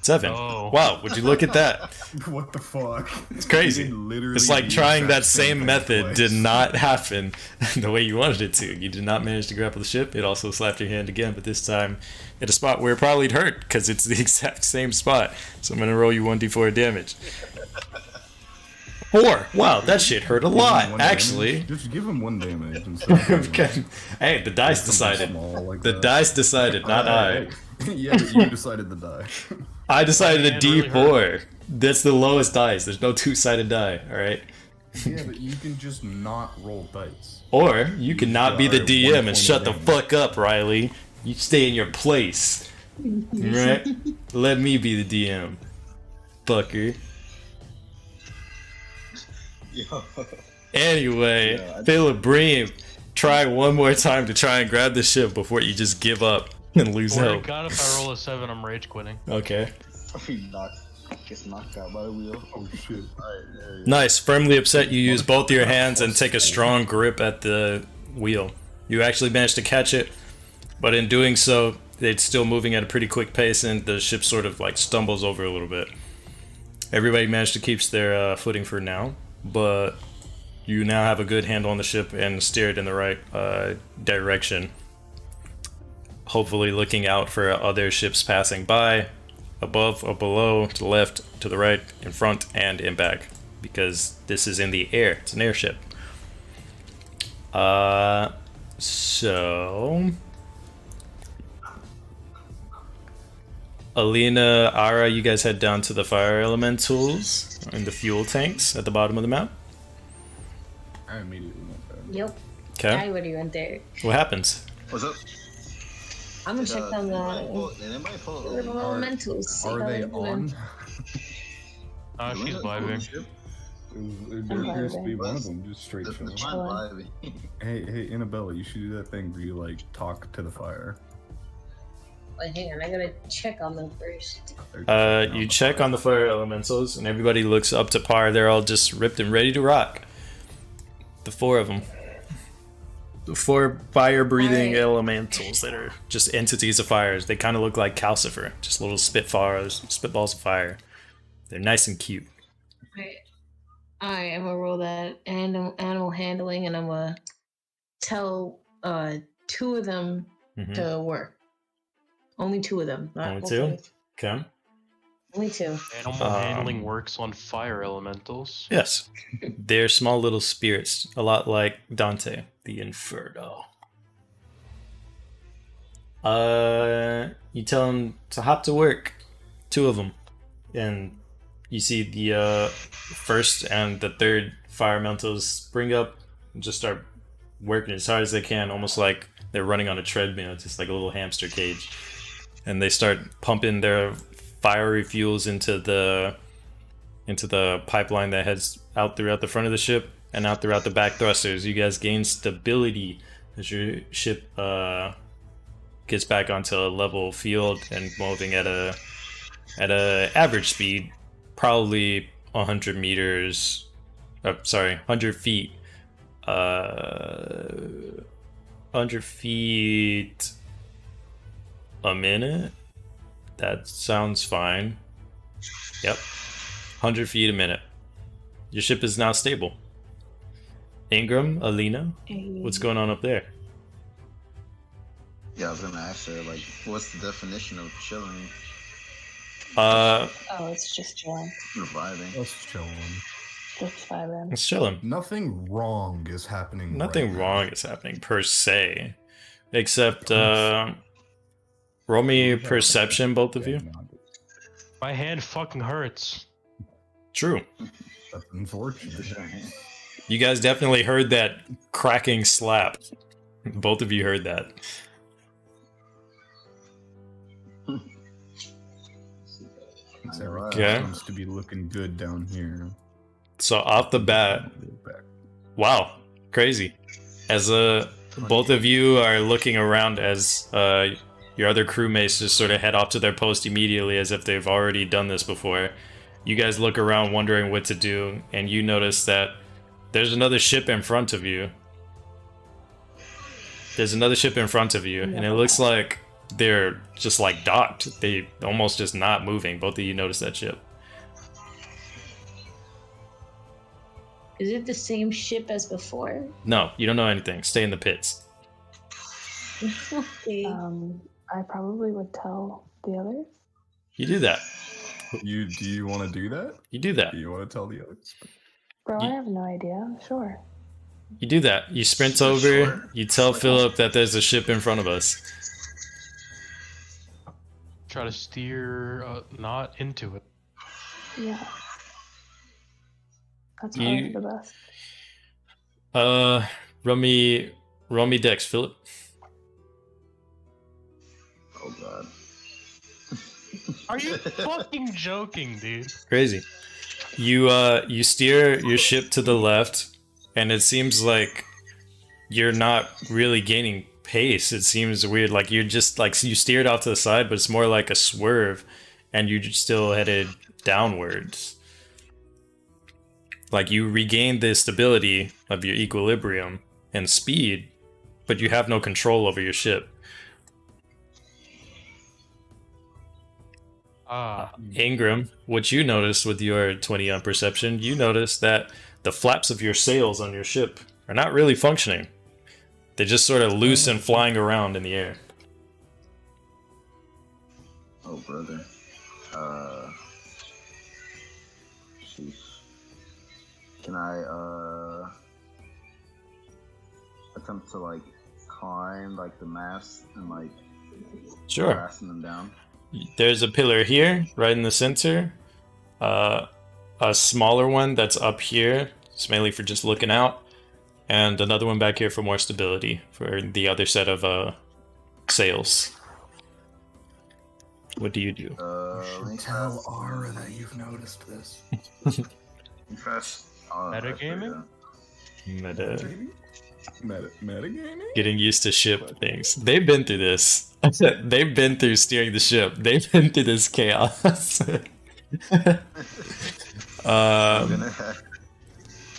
7. Oh. Wow, would you look at that? What the fuck? It's crazy. Literally It's like the trying exact that same thing method twice. did not happen the way you wanted it to. You did not manage to grapple the ship. It also slapped your hand again, but this time at a spot where it probably'd hurt because it's the exact same spot. So I'm going to roll you 1d4 damage. 4. Wow, that shit hurt a Give him lot, one actually. damage. Just give him 1 damage instead of giving him Hey, the dice something decided. small like The that. dice decided, not I. Yeah, but you decided the die. I decided a Hand really D4. That's the lowest dice. There's no two-sided die, alright? Yeah, but you can just not roll dice. Or you can not be the Alright, DM 1 and shut the point fuck up, Riley. You stay in your place. Right? Let me be the DM. Fucker. Yo. Anyway, Yeah, Philip Bream, try one more time to try and grab the ship before you just give up and lose Or hope. God, if I roll a 7, I'm rage quitting. Okay. Gets knocked out by the wheel. Oh shit. Alright, there you go. Nice. Firmly upset, you use both your hands and take a strong grip at the wheel. You actually managed to catch it, but in doing so, it's still moving at a pretty quick pace and the ship sort of like stumbles over a little bit. Everybody managed to keep their footing for now, but you now have a good handle on the ship and steer it in the right direction. Hopefully looking out for other ships passing by, above or below, to the left, to the right, in front, and in back, because this is in the air. It's an airship. So Alina, Ara, you guys head down to the fire elementals and the fuel tanks at the bottom of the map. I immediately went there. Yep. Okay. I already went there. What happens? What's up? I'm gonna check on Did the anybody pull elementals. see Are how they they're doing. on? She's vibing. There appears to be one of them just straight chilling. It's fine vibing. Hey, Annabella, you should do that thing where you like talk to the fire. Wait, hang on, I gotta check on them first. You check on the fire elementals, and everybody looks up to par. They're all just ripped and ready to rock. The 4 of them. The 4 fire-breathing Alright. elementals that are just entities of fires. They kind of look like Calcifer, just little spitballs of fire. They're nice and cute. Alright, I'm gonna roll that animal handling, and I'm gonna tell 2 of them Mhm. to work. Only 2 of them. Not Only both 2? of them. Okay. Only 2. Animal handling works on fire elementals. Yes. They're small little spirits, a lot like Dante, the Inferno. You tell them to hop to work. 2 of them. And you see the first and the third fire elementals spring up and just start working as hard as they can, almost like they're running on a treadmill, just like a little hamster cage. And they start pumping their fiery fuels into the pipeline that heads out throughout the front of the ship and out throughout the back thrusters. You guys gain stability as your ship gets back onto a level field and moving at a average speed, probably 100 meters. 100 feet. 100 feet a minute. That sounds fine. Yep. 100 feet a minute. Your ship is now stable. Ingram, Alina, what's going on up there? Yeah, I was gonna ask her, like, what's the definition of chilling? Oh, it's just chilling. Reviving. Let's chill. Just vibing. It's chilling. Nothing wrong is happening. Nothing right wrong is happening per se. Except, roll me perception, both of you. My hand fucking hurts. True. That's unfortunate. You guys definitely heard that cracking slap. Both of you heard that. Everything Okay. seems to be looking good down here. So off the bat, wow, crazy. As both of you are looking around as your other crewmates just sort of head off to their post immediately as if they've already done this before. You guys look around wondering what to do, and you notice that there's another ship in front of you. There's another ship in front of you, and it looks like they're just like docked. They almost just not moving. Both of you notice that ship. Is it the same ship as before? No, you don't know anything. Stay in the pits. Okay. I probably would tell the others. You do that. Do you want to do that? You do that. Do you want to tell the others? Bro, I have no idea. Sure. You do that. You sprint For over. sure. You tell Philip that there's a ship in front of us. Try to steer not into it. Yeah. That's You- probably the best. Roll me Dex, Philip. Oh god. Are you fucking joking, dude? Crazy. You steer your ship to the left, and it seems like you're not really gaining pace. It seems weird. Like you're just like you steered off to the side, but it's more like a swerve, and you're still headed downwards. Like you regained the stability of your equilibrium and speed, but you have no control over your ship. Ingram, what you noticed with your 20 on perception, you noticed that the flaps of your sails on your ship are not really functioning. They're just sort of loose and flying around in the air. Oh brother. Sheesh. Can I attempt to like climb like the mast and like Sure. fasten them down? There's a pillar here, right in the center. A smaller one that's up here. It's mainly for just looking out. And another one back here for more stability, for the other set of sails. What do you do? Let me Tell fast- Ara that you've noticed this. let me fast- Metagaming? Metagaming? Getting used to ship things. They've been through this. They've been through steering the ship. They've been through this chaos. I'm gonna,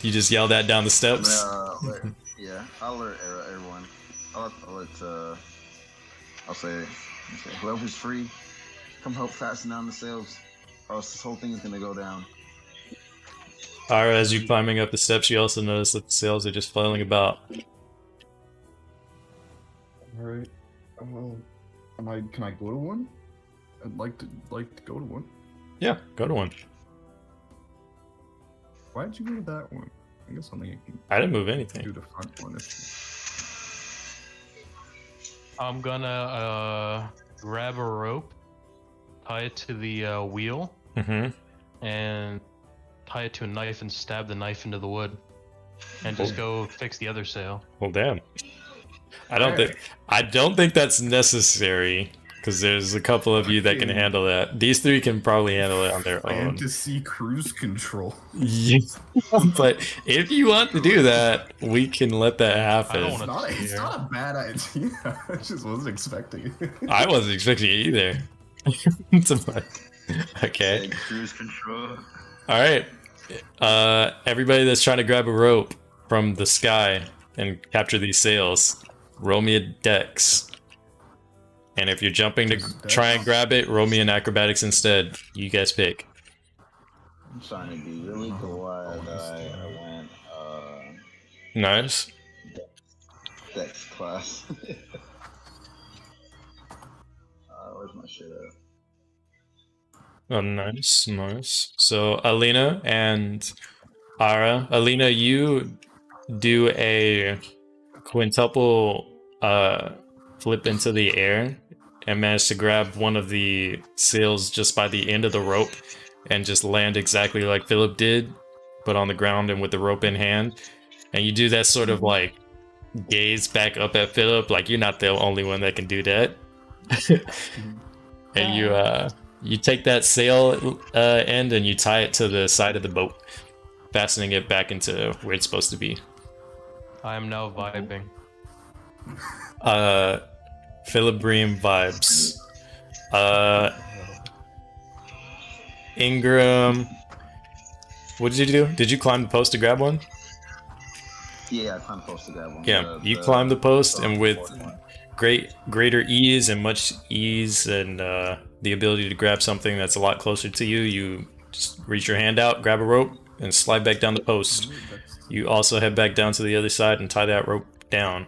You just yell that down the steps. yeah, I'll alert everyone. I'll say, whoever's free, come help fasten down the sails, or else this whole thing is gonna go down. Ara, as you're climbing up the steps, you also notice that the sails are just flailing about. Alright. Can I go to one? I'd like to go to one. Yeah, go to one. Why'd you go to that one? I guess something I can I didn't move do anything. the front one. I'm gonna grab a rope, tie it to the wheel, Mm-hmm. and tie it to a knife and stab the knife into the wood, and just go fix the other sail. Well, damn. I don't think that's necessary, because there's a couple of you that can handle that. These three can probably handle it on their own. Fantasy cruise control. Yeah. But if you want to do that, we can let that happen. I don't wanna- It's not a bad idea. I just wasn't expecting it. I wasn't expecting it either. Okay. Say cruise control. All right. Everybody that's trying to grab a rope from the sky and capture these sails, roll me a dex. And if you're jumping to try and grab it, roll me an acrobatics instead. You guys pick. I'm trying to be really glad that I went Nice. Dex class. Where's my shit at? Oh, nice, nice. So Alina and Ara. Alina, you do a quintuple flip into the air and manage to grab one of the sails just by the end of the rope and just land exactly like Philip did, but on the ground and with the rope in hand. And you do that sort of like gaze back up at Philip, like you're not the only one that can do that. And you take that sail end and you tie it to the side of the boat, fastening it back into where it's supposed to be. I am now vibing. Philip Bream vibes. Ingram, what did you do? Did you climb the post to grab one? Yeah, I climbed post to grab one. Yeah, you climbed the post, and with greater ease and much ease and the ability to grab something that's a lot closer to you, you just reach your hand out, grab a rope, and slide back down the post. You also head back down to the other side and tie that rope down.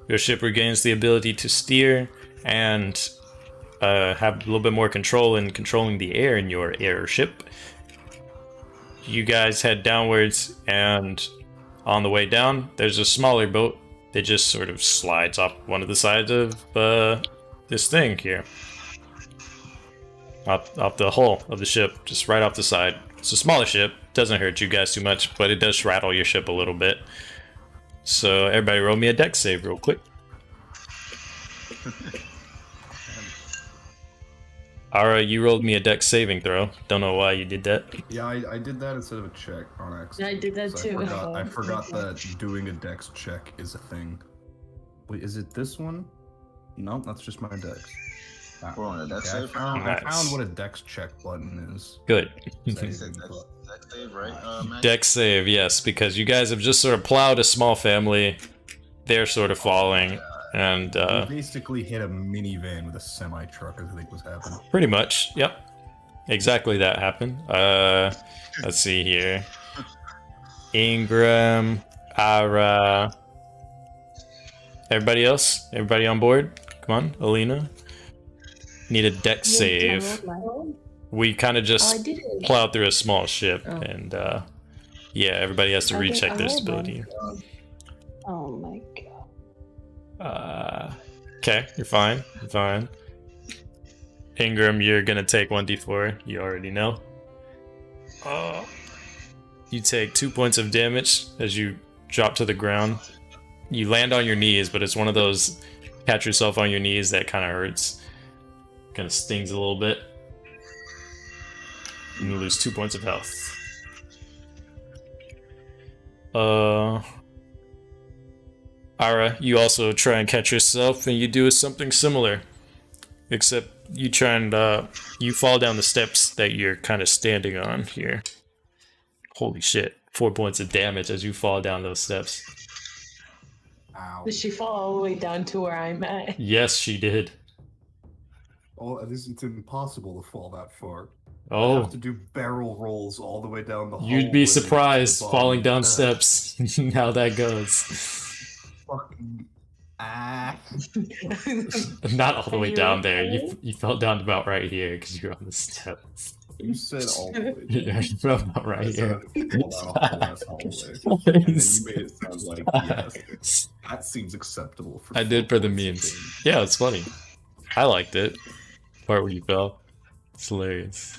Your ship regains the ability to steer and have a little bit more control in controlling the air in your airship. You guys head downwards, and on the way down, there's a smaller boat that just sort of slides off one of the sides of this thing here. Off the hull of the ship, just right off the side. It's a smaller ship, doesn't hurt you guys too much, but it does rattle your ship a little bit. So everybody roll me a dex save real quick. Ara, you rolled me a dex saving throw. Don't know why you did that. Yeah, I did that instead of a check on accident. I did that So too. I forgot that doing a dex check is a thing. Wait, is it this one? No, that's just my dex. We're on a dex I save. found Nice. what a dex check button is. Good. You said dex save, right, Matt? Dex save, yes, because you guys have just sort of plowed a small family. They're sort of falling, and We basically hit a minivan with a semi-truck, I think was happening. pretty much, yep. Exactly that happened. Let's see here. Ingram, Ara. Everybody else? Everybody on board? Come on, Alina. Need a dex save. We kind of Oh, I just did it. plowed through a small ship, Oh. and yeah, everybody has to I did- recheck I their rolled mine. stability. Oh my god. Okay, you're fine. You're fine. Ingram, you're gonna take 1d4. You already know. You take 2 points of damage as you drop to the ground. You land on your knees, but it's one of those catch yourself on your knees that kind of hurts. Kind of stings a little bit. And you lose 2 points of health. Ara, you also try and catch yourself, and you do something similar. Except you try and, you fall down the steps that you're kind of standing on here. Holy shit. 4 points of damage as you fall down those steps. Ow. Did she fall all the way down to where I'm at? Yes, she did. Oh, it's impossible to fall that far. I Oh, have to do barrel rolls all the way down the hallway. you'd be to the surprised bottom. falling down steps. How that goes. Fucking Not all the way Are you down there. okay? You fell down about right here because you're on the steps. You said all the way down. Yeah, you fell about right I here. said you fall down a whole ass hallway. And then you made it sound like, yes, that seems acceptable. For I did 4 for the points of memes. damage. Yeah, it's funny. I liked it. Part where you fell. It's hilarious.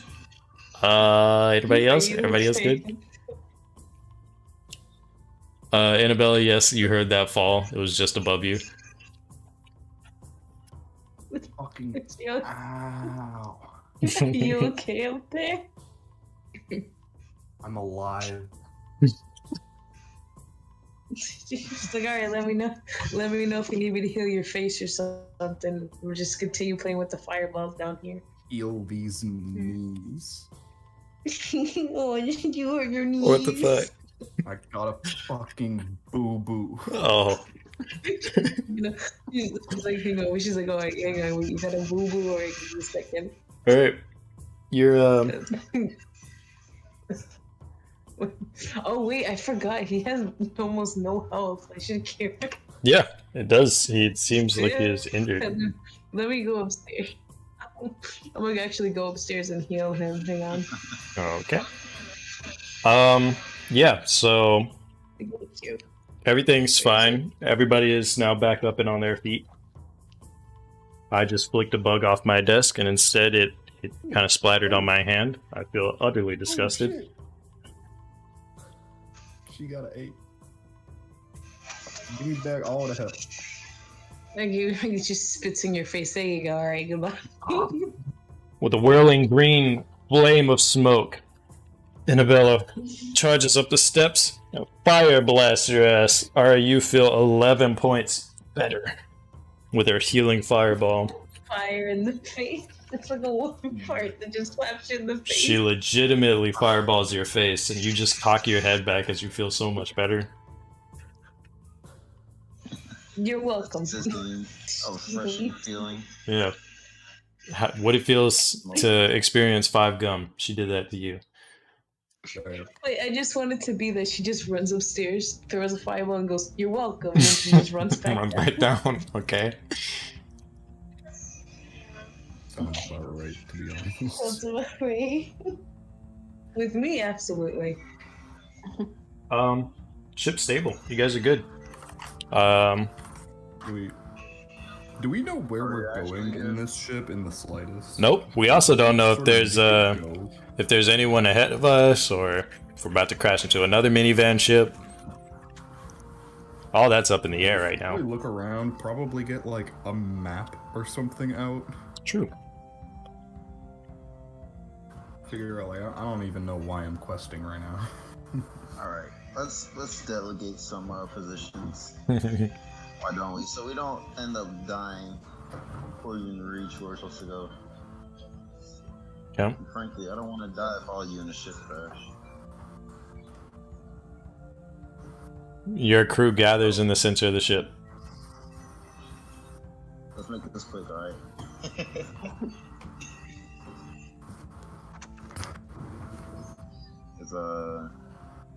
Anybody else? Everybody else good? Annabella, yes, you heard that fall. It was just above you. Fucking You ow. you okay up there? I'm alive. She's like, all right, let me know. Let me know if you need me to heal your face or something. We'll just continue playing with the fireballs down here. Heal these knees. Oh, you hurt your knees. What the fuck? I got a fucking boo boo. Oh. You know, she's like, you know, she's like, oh, hang on, wait, you got a boo boo, or give me a second. Alright. You're, Oh wait, I forgot. He has almost no health. I should care. yeah, it does. It seems like he is injured. Let me go upstairs. I'm gonna actually go upstairs and heal him. Hang on. Okay. Yeah, so Thank you. everything's fine. Everybody is now back up and on their feet. I just flicked a bug off my desk, and instead it kind of splattered on my hand. I feel utterly disgusted. She got an 8. Give me back all the help. Like he just spits in your face. There you go. All right, goodbye. With a whirling green flame of smoke, Annabella charges up the steps and fire blasts your ass. Ara, you feel 11 points better with her healing fireball. Fire in the face. It's like a warm fart that just slaps you in the face. She legitimately fireballs your face, and you just cock your head back as you feel so much better. You're welcome. Sizzling, a refreshing feeling. Yeah. What it feels to experience 5 gum. She did that to you. Wait, I just want it to be that she just runs upstairs, throws a fireball, and goes, "You're welcome," and then she just runs back Runs down. right down. Okay. Sounds about right, to be honest. That's about right. With me, absolutely. Ship's stable. You guys are good. Do we know where we're going in this ship in the slightest? Nope. We also don't know if Sort of there's go. if there's anyone ahead of us, or if we're about to crash into another minivan ship. All that's up in the air right now. Probably look around, probably get like a map or something out. True. Figure out, like, I don't even know why I'm questing right now. All right, let's delegate some positions. Why don't we? So we don't end up dying before you even reach where we're supposed to go. Okay. And frankly, I don't want to die if all you in the ship crash. Your crew gathers in the center of the ship. Let's make this quick, all right? It's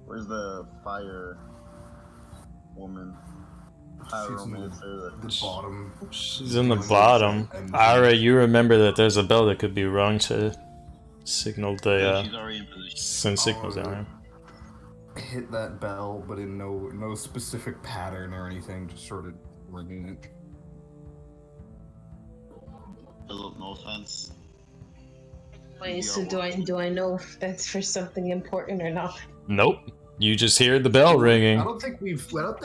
where's the fire woman? Pyromancer. The bottom. She's in the bottom. Ira, you remember that there's a bell that could be rung to signal the She's already in position. send signals down there. Hit that bell, but in no specific pattern or anything, just sort of ringing it. Philip, no offense. Wait, so do I know if that's for something important or not? Nope. You just hear the bell ringing. I don't think we've set up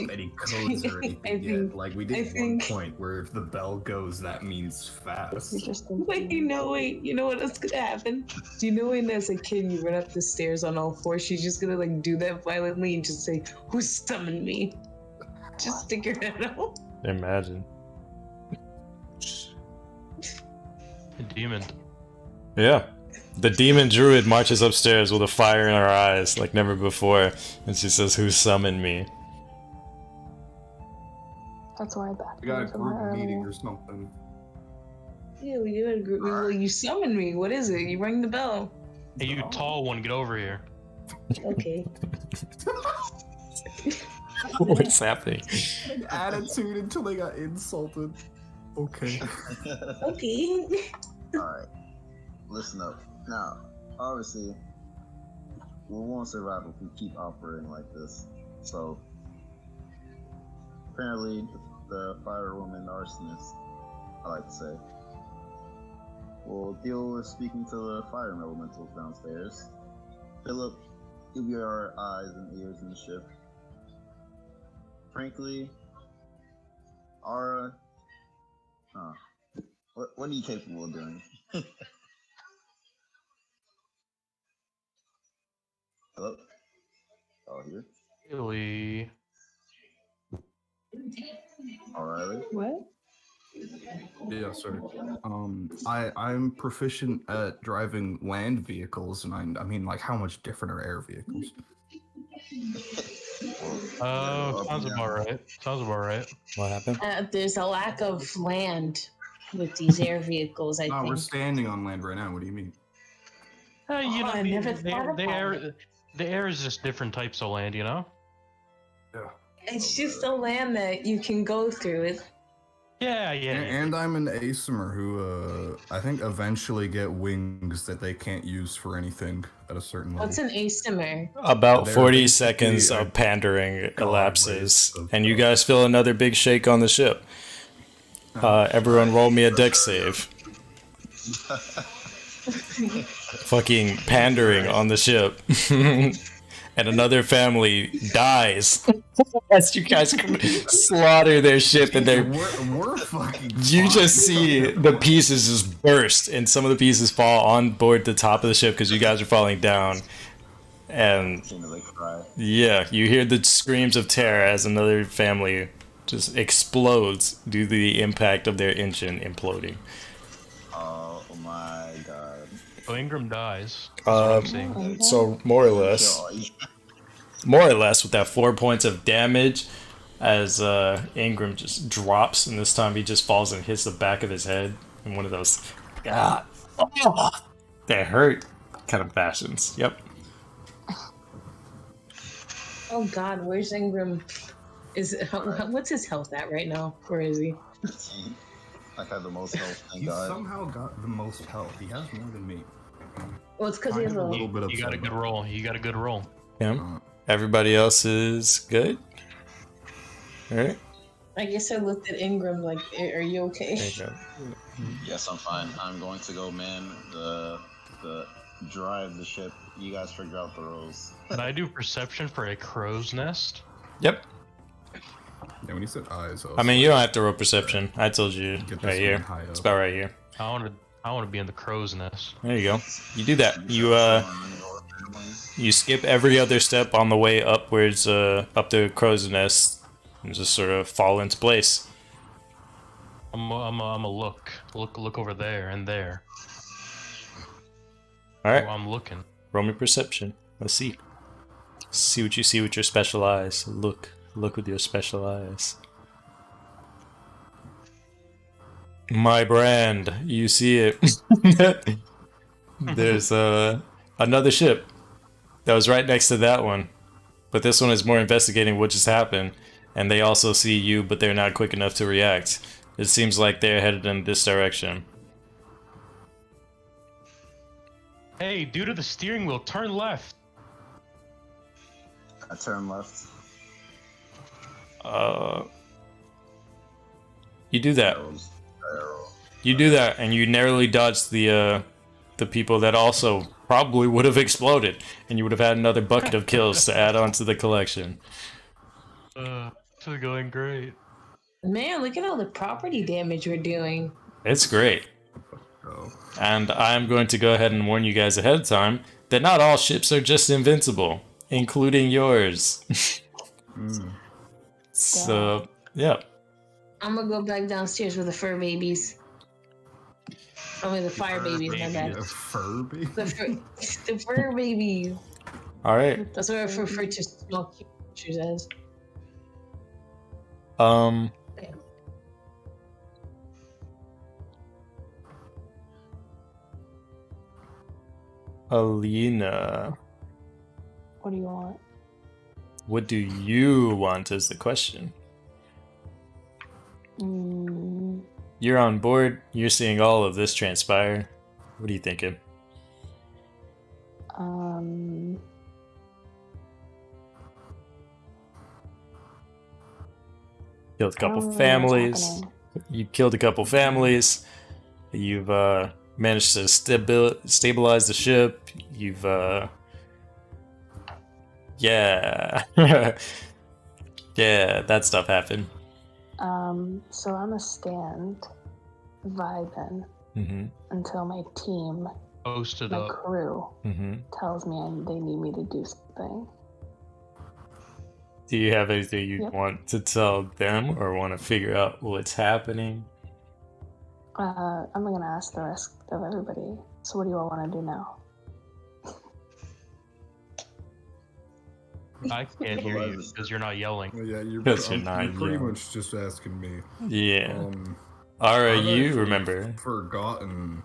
any codes or anything yet. Like we did one point where if the bell goes, that means fast. Wait, you know what else could happen? Do you know when as a kid you run up the stairs on all fours? She's just gonna like do that violently and just say, "Who summoned me?" Just stick your head out. Imagine. A demon. Yeah. The demon druid marches upstairs with a fire in her eyes like never before, and she says, "Who summoned me?" That's why I backed We got a away from her group meeting earlier. or something. Yeah, we did a group. Well, you summoned me. What is it? You rang the bell. Hey, you tall one, get over here. Okay. What's happening? Attitude until they got insulted. Okay. Okay. Alright, listen up. Now, obviously, we won't survive if we keep operating like this. So, apparently, the firewoman arsonist, I like to say, will deal with speaking to the fire elementals downstairs. Philip, you'll be our eyes and ears in the ship. Frankly, Ara, what are you capable of doing? Hello? Oh, here? Really? O'Reilly? What? Yeah, sorry. I'm proficient at driving land vehicles, and I mean, like, how much different are air vehicles? Sounds about right. Sounds about right. What happened? There's a lack of land with these air vehicles, I No, we're think. standing on land right now. What do you mean? You know, I never thought about the air is just different types of land, you know? Yeah. It's just a land that you can go through. Yeah. And I'm an Aesimer who, I think eventually get wings that they can't use for anything at a certain level. What's an Aesimer? About They're 40 basically seconds a of pandering god elapses, race of- and you guys feel another big shake on the ship. Everyone roll me a dex save. Fucking pandering on the ship. And another family dies as you guys slaughter their ship and we're fucking. you just see the pieces just burst and some of the pieces fall on board the top of the ship because you guys are falling down. And yeah, you hear the screams of terror as another family just explodes due to the impact of their engine imploding. Oh my god. So Ingram dies. That's what I'm seeing. So more or less with that 4 points of damage as Ingram just drops, and this time he just falls and hits the back of his head in one of those that hurt kind of fashions. Yep. Oh God, where's Ingram? What's his health at right now? Where is he? I've had the most health, thank He God. somehow got the most health. He has more than me. Well, it's because he has a little bit of. You got a good roll. You got a good roll. Yeah. Everybody else is good. All right. I guess I looked at Ingram like, "Are you okay?" There you go. Yes, I'm fine. I'm going to go man the drive the ship. You guys figure out the rules. Can I do perception for a crow's nest? Yep. Yeah, when you said eyes, I mean, you don't have to roll perception. I told you Get this right here. one high up. It's about right here. I want to be in the crow's nest. There you go. You do that. You skip every other step on the way upwards, up the crow's nest, and just sort of fall into place. I'm a look over there and there. All right. Oh, I'm looking. Roll me perception. Let's see. See what you see with your special eyes. Look with your special eyes. My brand. You see it. There's another ship that was right next to that one, but this one is more investigating what just happened, and they also see you, but they're not quick enough to react. It seems like they're headed in this direction. Hey, due to the steering wheel, turn left. I turn left. You do that. You do that, and you narrowly dodge the people that also probably would have exploded, and you would have had another bucket of kills to add on to the collection. This is going great. Man, look at all the property damage we're doing. It's great. Oh. And I'm going to go ahead and warn you guys ahead of time that not all ships are just invincible, including yours. So, yeah. I'm gonna go back downstairs with the fur babies. I mean, the fire babies, my bad. A fur baby? The fur babies. All right. That's what I refer to small creatures as. Alina, What do you want? what do you want is the question. You're on board. You're seeing all of this transpire. What are you thinking? Killed a couple families. You killed a couple families. You've managed to stabilize the ship. You've yeah. Yeah, that stuff happened. So I'm a stand vibing until my team, Posted my up. crew, tells me they need me to do something. Do you have anything you want to tell them or want to figure out what's happening? I'm gonna ask the rest of everybody. So what do you all want to do now? I can't hear you because you're not yelling. Well, yeah, you're Because you're pretty young. much just asking me. Yeah. Ara, I've you actually remember. Forgotten.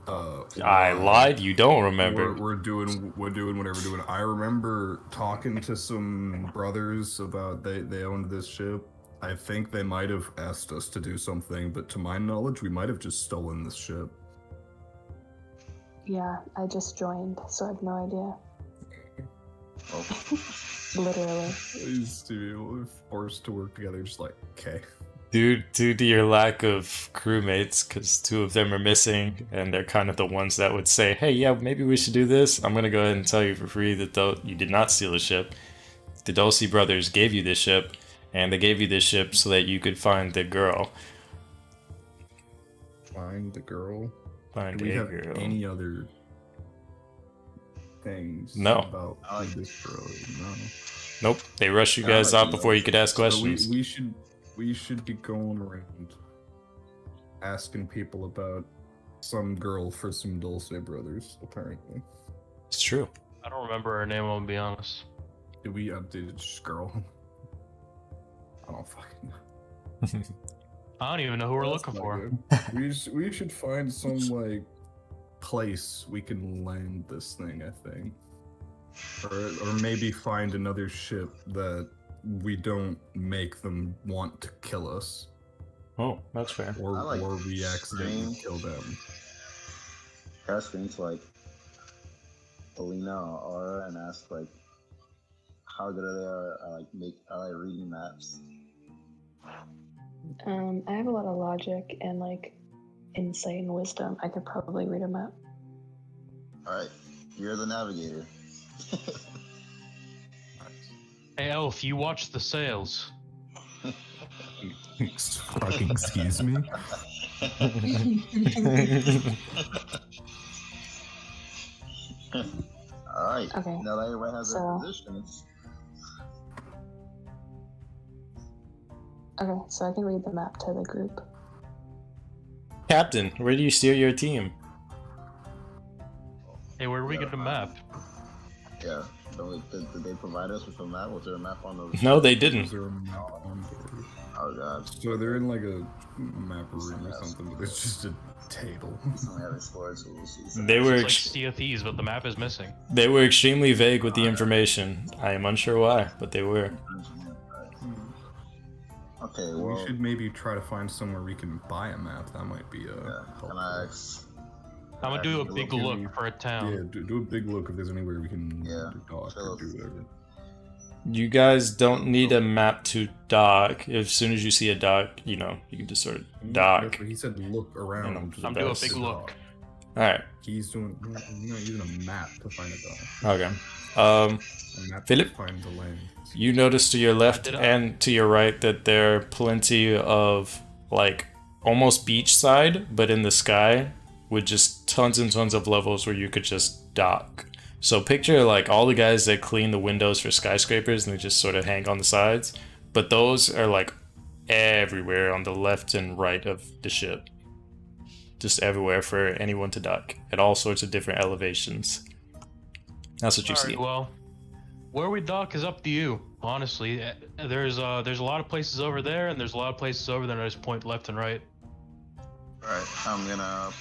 I lied, you don't remember. We're doing whatever we're doing. I remember talking to some brothers about they owned this ship. I think they might have asked us to do something, but to my knowledge, we might have just stolen this ship. Yeah, I just joined, so I have no idea. Oh. Literally. These two people are forced to work together, just like, okay. Due to your lack of crewmates, because 2 of them are missing, and they're kind of the ones that would say, "Hey, yeah, maybe we should do this." I'm gonna go ahead and tell you for free that though you did not steal a ship. The Dulce brothers gave you this ship, and they gave you this ship so that you could find the girl. Find the girl. Find Do we a have girl. any other things No. about I like who this girl is? No. Nope. They rushed you Yeah, I guys like out the before you could ask So questions. we should be going around asking people about some girl for some Dulce brothers, apparently. It's true. I don't remember her name, I'll be honest. Did we update it just girl? I don't fucking know. I don't even know who we're That's looking not for. good. We should find some like place we can land this thing, I think. Or maybe find another ship that we don't make them want to kill us. Oh, that's fair. Or, I like or we accidentally scream. kill them. I scream to like Alina or Aura and ask like how good they are. I like reading maps. I have a lot of logic and like insight and wisdom. I could probably read them out. All right, you're the navigator. Hey Elf, you watch the sails. Fucking excuse me? All right. Okay, Now that everybody has their so- positions, Okay, so I can read the map to the group. Captain, where do you steer your team? Hey, where do we get a map? yeah. Did they provide us with a map? Was there a map on the? No, they Is didn't. there a map on board? Oh god. So they're in like a map room or something, but it's just a table. Some have explored tools. They were It's like ex- Sea of Thieves, but the map is missing. they were extremely vague with the information. I am unsure why, but they were. Okay. Well, We should maybe try to find somewhere we can buy a map. That might be yeah. helpful. Can I ask? I'm gonna do a Can I big give look you- for a town. Yeah, do a big look if there's anywhere we can Yeah, dock or Philip. do whatever. You guys don't need a map to dock. As soon as you see a dock, you know, you can just sort of dock. That's what he said look around. You know, which is I'm the doing a best big to look. dock. Alright, He's doing. You're not using a map to find a dock. okay. A map Philip? to find the land. You notice to your left Did I- and to your right that there are plenty of, like, almost beachside, but in the sky, with just tons and tons of levels where you could just dock. So picture, like, all the guys that clean the windows for skyscrapers and they just sort of hang on the sides, but those are, like, everywhere on the left and right of the ship. Just everywhere for anyone to dock, at all sorts of different elevations. That's what you see. Alright, well, where we dock is up to you. Honestly, there's a lot of places over there, and there's a lot of places over there. And I just point left and right. Alright, I'm gonna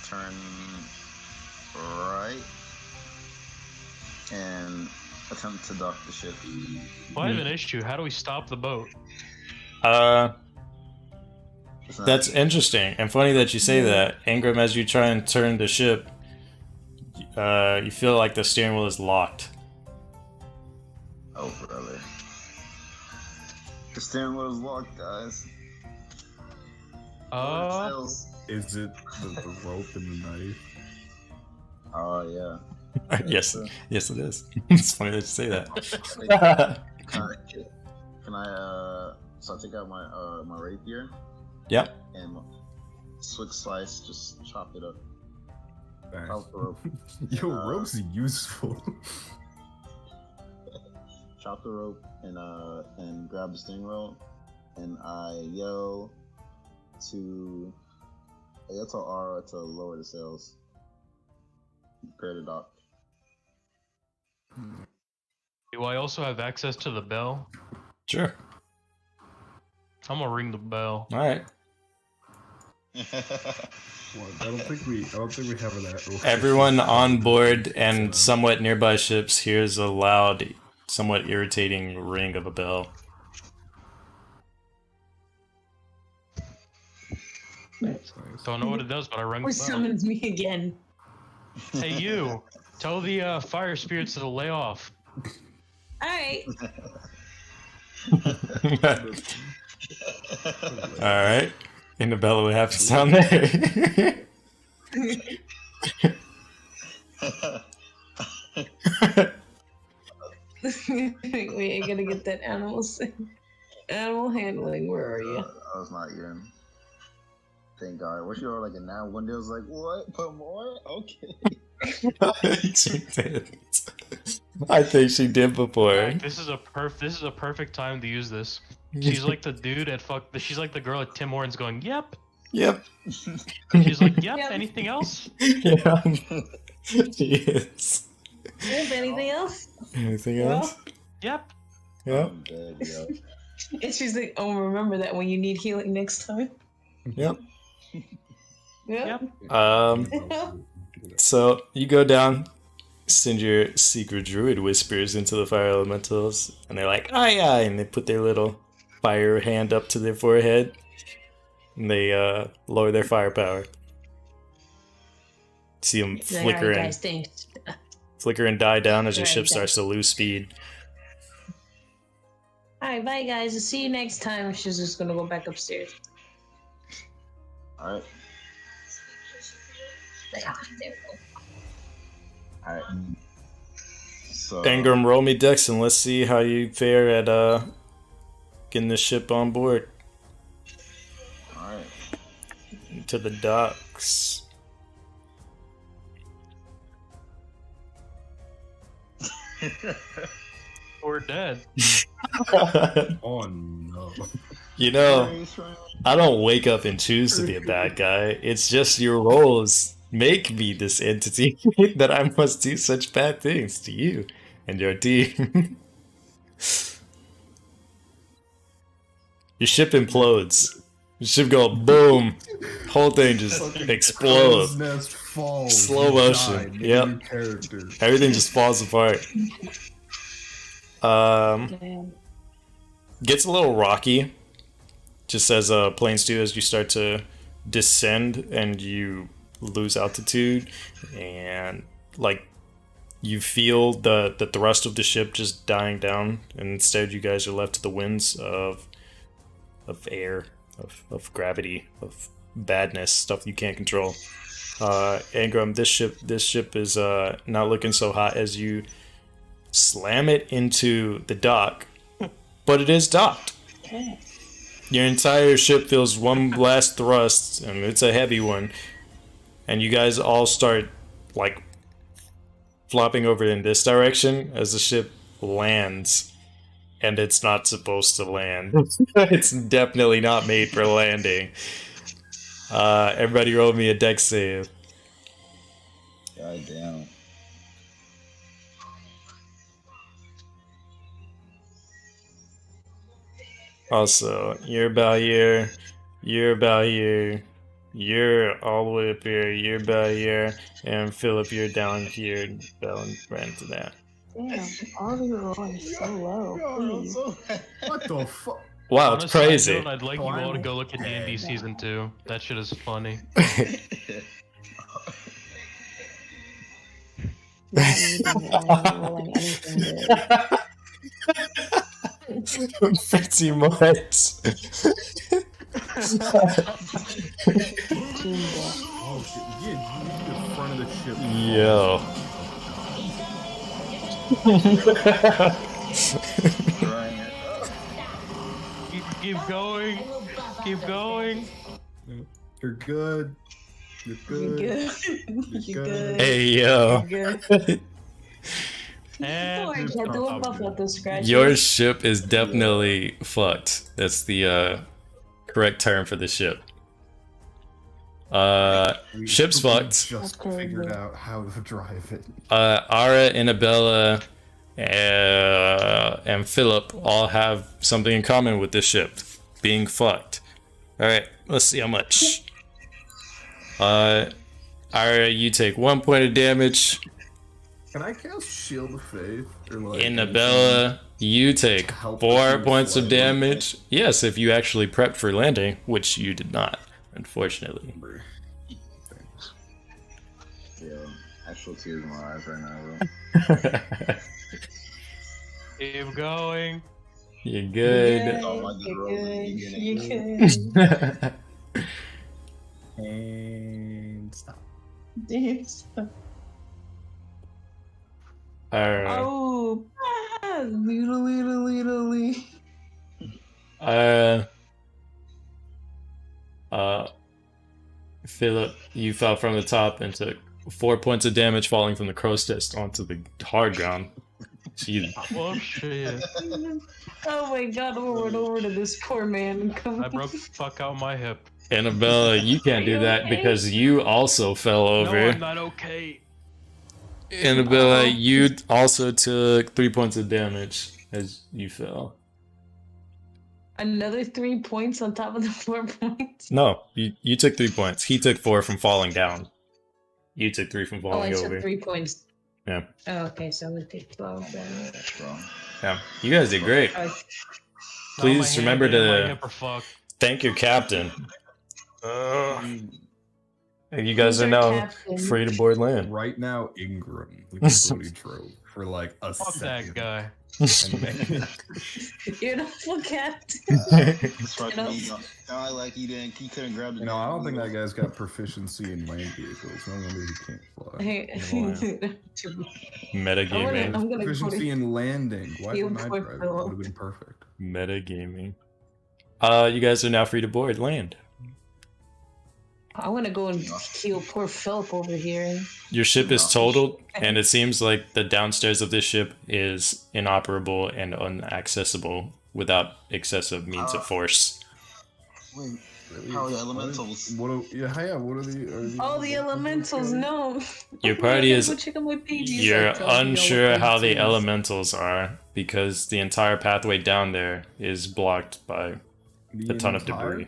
turn right and attempt to dock the ship. Well, I have an issue. How do we stop the boat? It's not- That's interesting and funny that you say that. Ingram, as you try and turn the ship, you feel like the steering wheel is locked. Oh, brother. The steering wheel is locked, guys. Sails. Is it the rope and the knife? Oh, yeah. Yes, true. yes, it is. It's funny that you say that. Can I, so I take out my rapier Yep. and quick slice, just chop it up. Thanks. Chop the rope. Yo, rope's useful. Chop the rope and grab the steering wheel, and I yell to Aura to lower the sails. Prepare to dock. Do I also have access to the bell? Sure. I'm gonna ring the bell. All right. Well, I don't think we have that. Everyone on board and somewhat nearby ships hears a loud, somewhat irritating ring of a bell. Nice. Don't know what it does, but I ring Or the bell. summons me again. Hey, you! Tell the fire spirits to lay off. All right. Alright. Annabella would have to sound there. Wait, I gotta get that animal handling. Where are you? I was not in. Thank God. What you were like, and now one day I was like, what? Put more? Okay. She did. I think she did before. Like, this is a perfect time to use this. She's like the dude at she's like the girl at Tim Hortons going, yep. Yep. She's like, yep, Yep. anything else? Yeah. She is. Yep, anything else? Anything Well, else? Yep. Yep. I'm dead, yo. And she's like, oh, remember that when you need healing next time. Yep. Yep. So you go down, send your secret druid whispers into the fire elementals, and they're like, aye aye, and they put their little fire hand up to their forehead, and they lower their firepower. See them Like, flicker alright, and guys, thanks. flicker and die down as your Alright, ship guys. starts to lose speed. Alright, bye guys. I'll see you next time. She's just gonna go back upstairs. Alright. Ah, there we go. Alright. So, Ingram, roll me dex, and let's see how you fare at getting the ship on board alright. to the docks. Or dead. Oh no. You know, I don't wake up and choose to be a bad guy. It's just your roles make me this entity that I must do such bad things to you and your team. Your ship implodes. Your ship go boom. Whole thing just Crow's explodes. nest falls. Slow You motion. die, make a Yep. new character. Everything just falls apart. Damn. Gets a little rocky. Just as planes do as you start to descend and you lose altitude, and like you feel the thrust of the ship just dying down, and instead you guys are left to the winds of air, of gravity, of badness, stuff you can't control. Ingram, this ship is not looking so hot as you slam it into the dock, but it is docked. Okay. Your entire ship feels one last thrust, and it's a heavy one. And you guys all start, like, flopping over in this direction as the ship lands. And it's not supposed to land. It's definitely not made for landing. Everybody roll me a dex save. God damn. Also, you're about here, you're about here, you're all the way up here, you're about here, and Philip, you're down here, Bell and Brent to that. Damn. All of you are rolling so low. Yo, I'm Please. so What the fuck? Wow, On it's a side crazy. note, I'd like you all to go look at D&D Season 2. That shit is funny. Not me rolling anything good. Pretty much. Team death. Oh shit! Yeah, you the front of the ship. Yo. drying it up. Keep going. Keep going. You're good. You're You're good. good. You're good. Hey, yo. You're good. And Don't worry, Chad, don't worry about those scratches. Your ship is definitely fucked. That's the correct term for the ship. We Ship's fucked. Just figured out how to drive it. Ara, Annabella, and Philip all have something in common with this ship. Being fucked. Alright, let's see how much. Ara, you take 1 point of damage. Can I cast Shield of Faith? Or like Annabella, you take help 4 with points of flight? damage. Yes, if you actually prepped for landing, which you did not, unfortunately. anything? Yeah, actual tears in my eyes right now, bro. keep going. You're You're good. All my good. good You're rolling, good. you You're getting good. And stop. Yes. Alright. Oh, little. Uh, Philip, you fell from the top and took 4 points of damage falling from the crow's nest onto the hard ground. Jeez. Oh shit! Oh my god, over and over to this poor man. Come I broke the fuck out my hip. Annabella, you can't Are do you that okay? because you also fell No, over. I'm not okay. Annabella, Oh. you also took 3 points of damage as you fell. Another 3 points on top of the 4 points. No, you took 3 points. He took 4 from falling down. You took 3 from Oh, I falling took over. 3 points. Yeah. Oh, okay, so we take 12 then. bro. Yeah. You guys did great. Please Now my remember hand and my to hip are fucked. thank your captain. You guys Who's are our now captain? free to board land. Right now, Ingram, the Cody drove for like a Fuck second. that guy. And then, Beautiful captain. Fuck know- me. I like you couldn't grab the you know, I damn don't think that wheels. guy's got proficiency in land vehicles. No wonder he can't fly. Hey, Metagaming. I'm gonna go Proficiency to in landing. Why You didn't I poor drive it? It fellow. would have been perfect. Metagaming. You guys are now free to board land. I want to go and heal poor Philip over here. Your ship is totaled, and it seems like the downstairs of this ship is inoperable and unaccessible without excessive means of force. Wait, Really? how are the elementals? What are the All the elementals, no. Your party I'm is- gonna go check on my babies. You're I'll tell you all unsure what how they the do. elementals are because the entire pathway down there is blocked by a ton of debris.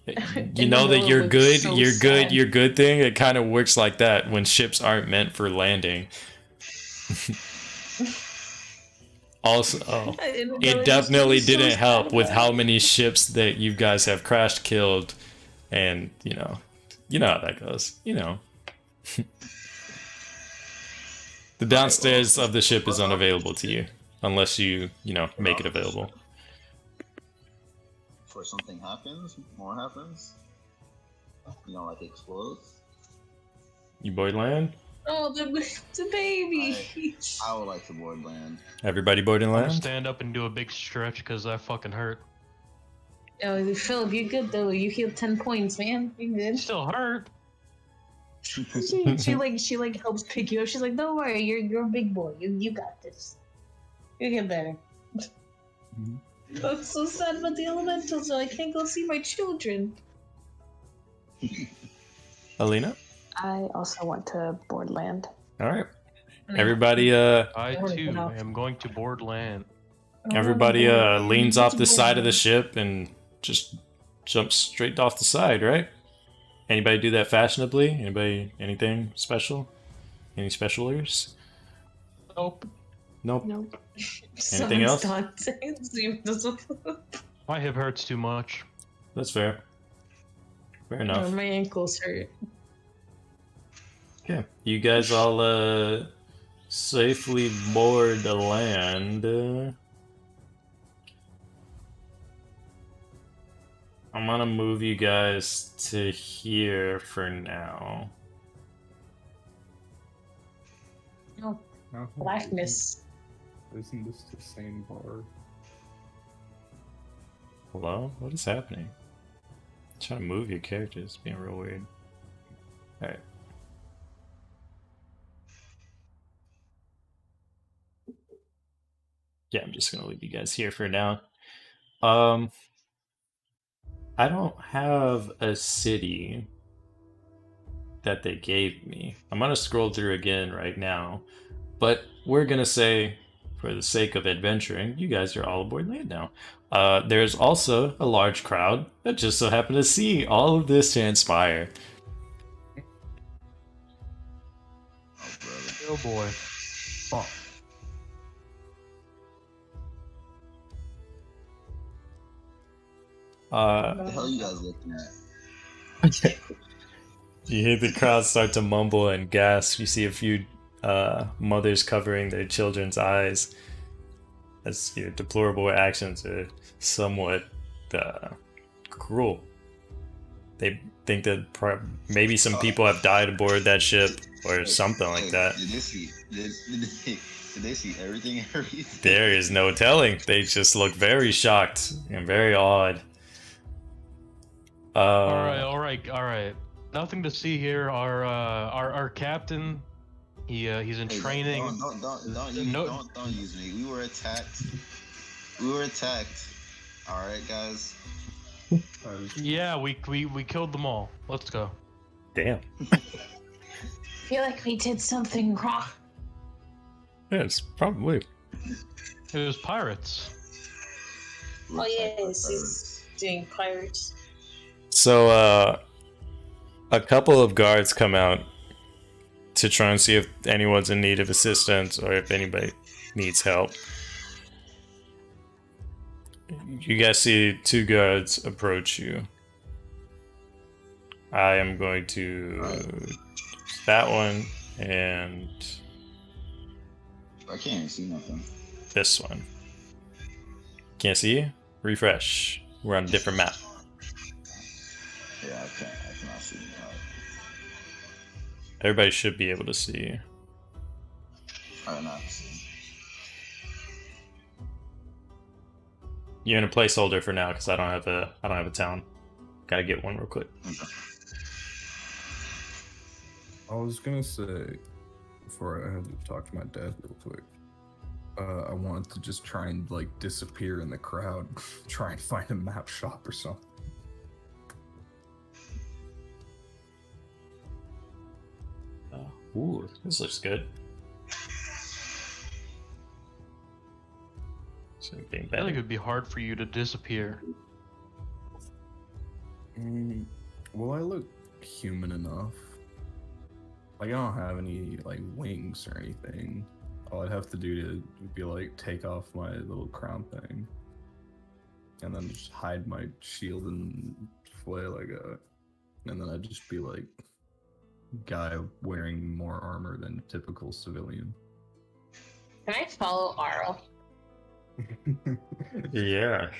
You And know the that you're looks good, so you're good, sad. you're good thing. It kind of works like that when ships aren't meant for landing. Also, it definitely didn't help with how many ships that you guys have crashed, killed, and you know how that goes. You know, the downstairs of the ship is unavailable to you unless you make it available. Before something happens, more happens. Like explodes. You board land. Oh, the baby. I would like to board land. Everybody boarding I'm gonna land. stand up and do a big stretch because that fucking hurt. Oh, Philip, you're good though. You healed 10 points, man. You're good. Still hurt. She helps pick you up. She's like, don't worry, you're a big boy. You got this. You get better. I'm so sad about the elementals, so I can't go see my children. Alina. I also want to board land. All right. Everybody. I too enough. am going to board land. Everybody leans off the side of the ship and just jumps straight off the side, right? Anybody do that fashionably? Anybody anything special? Any specialers? Nope. Nope. Nope. Anything else? My hip hurts too much. That's fair. Fair enough. My ankles hurt. Okay. You guys all safely board the land. I'm gonna move you guys to here for now. Oh, blackness. Isn't this the same bar? Hello? What is happening? I'm trying to move your character. It's being real weird. Alright. Yeah, I'm just gonna leave you guys here for now. I don't have a city that they gave me. I'm gonna scroll through again right now, but we're gonna say, for the sake of adventuring, you guys are all aboard land now. There's also a large crowd that just so happened to see all of this transpire. Oh boy. Fuck. What the hell are you guys looking at? You hear the crowd start to mumble and gasp. You see a few mothers covering their children's eyes. as your deplorable actions are somewhat cruel. They think that maybe some people have died aboard that ship or something like that. Did they see everything? There is no telling. They just look very shocked and very odd. All right. Nothing to see here. Our captain, he's in training. Don't use me. We were attacked. All right, guys. Yeah, we killed them all. Let's go. Damn. I feel like we did something wrong. Yeah, it's probably. It was pirates. Oh yes, he's doing pirates. So, a couple of guards come out to try and see if anyone's in need of assistance or if anybody needs help. You guys see two guards approach you. I am going to that one and I can't even see nothing. this one. Can't see you? Refresh. We're on a different map. Yeah, I cannot see. Everybody should be able to see you. I cannot see. You're in a placeholder for now because I don't have a town. Gotta get one real quick. Okay. I was gonna say, before I had to talk to my dad real quick, I wanted to just try and like disappear in the crowd, try and find a map shop or something. Ooh, this looks good. So being I feel better. like it would be hard for you to disappear. Well, I look human enough. Like, I don't have any, like, wings or anything. All I'd have to do to be, like, take off my little crown thing. And then just hide my shield and flail I got. And then I'd just be, like, guy wearing more armor than typical civilian. Can I follow Arl? Yeah.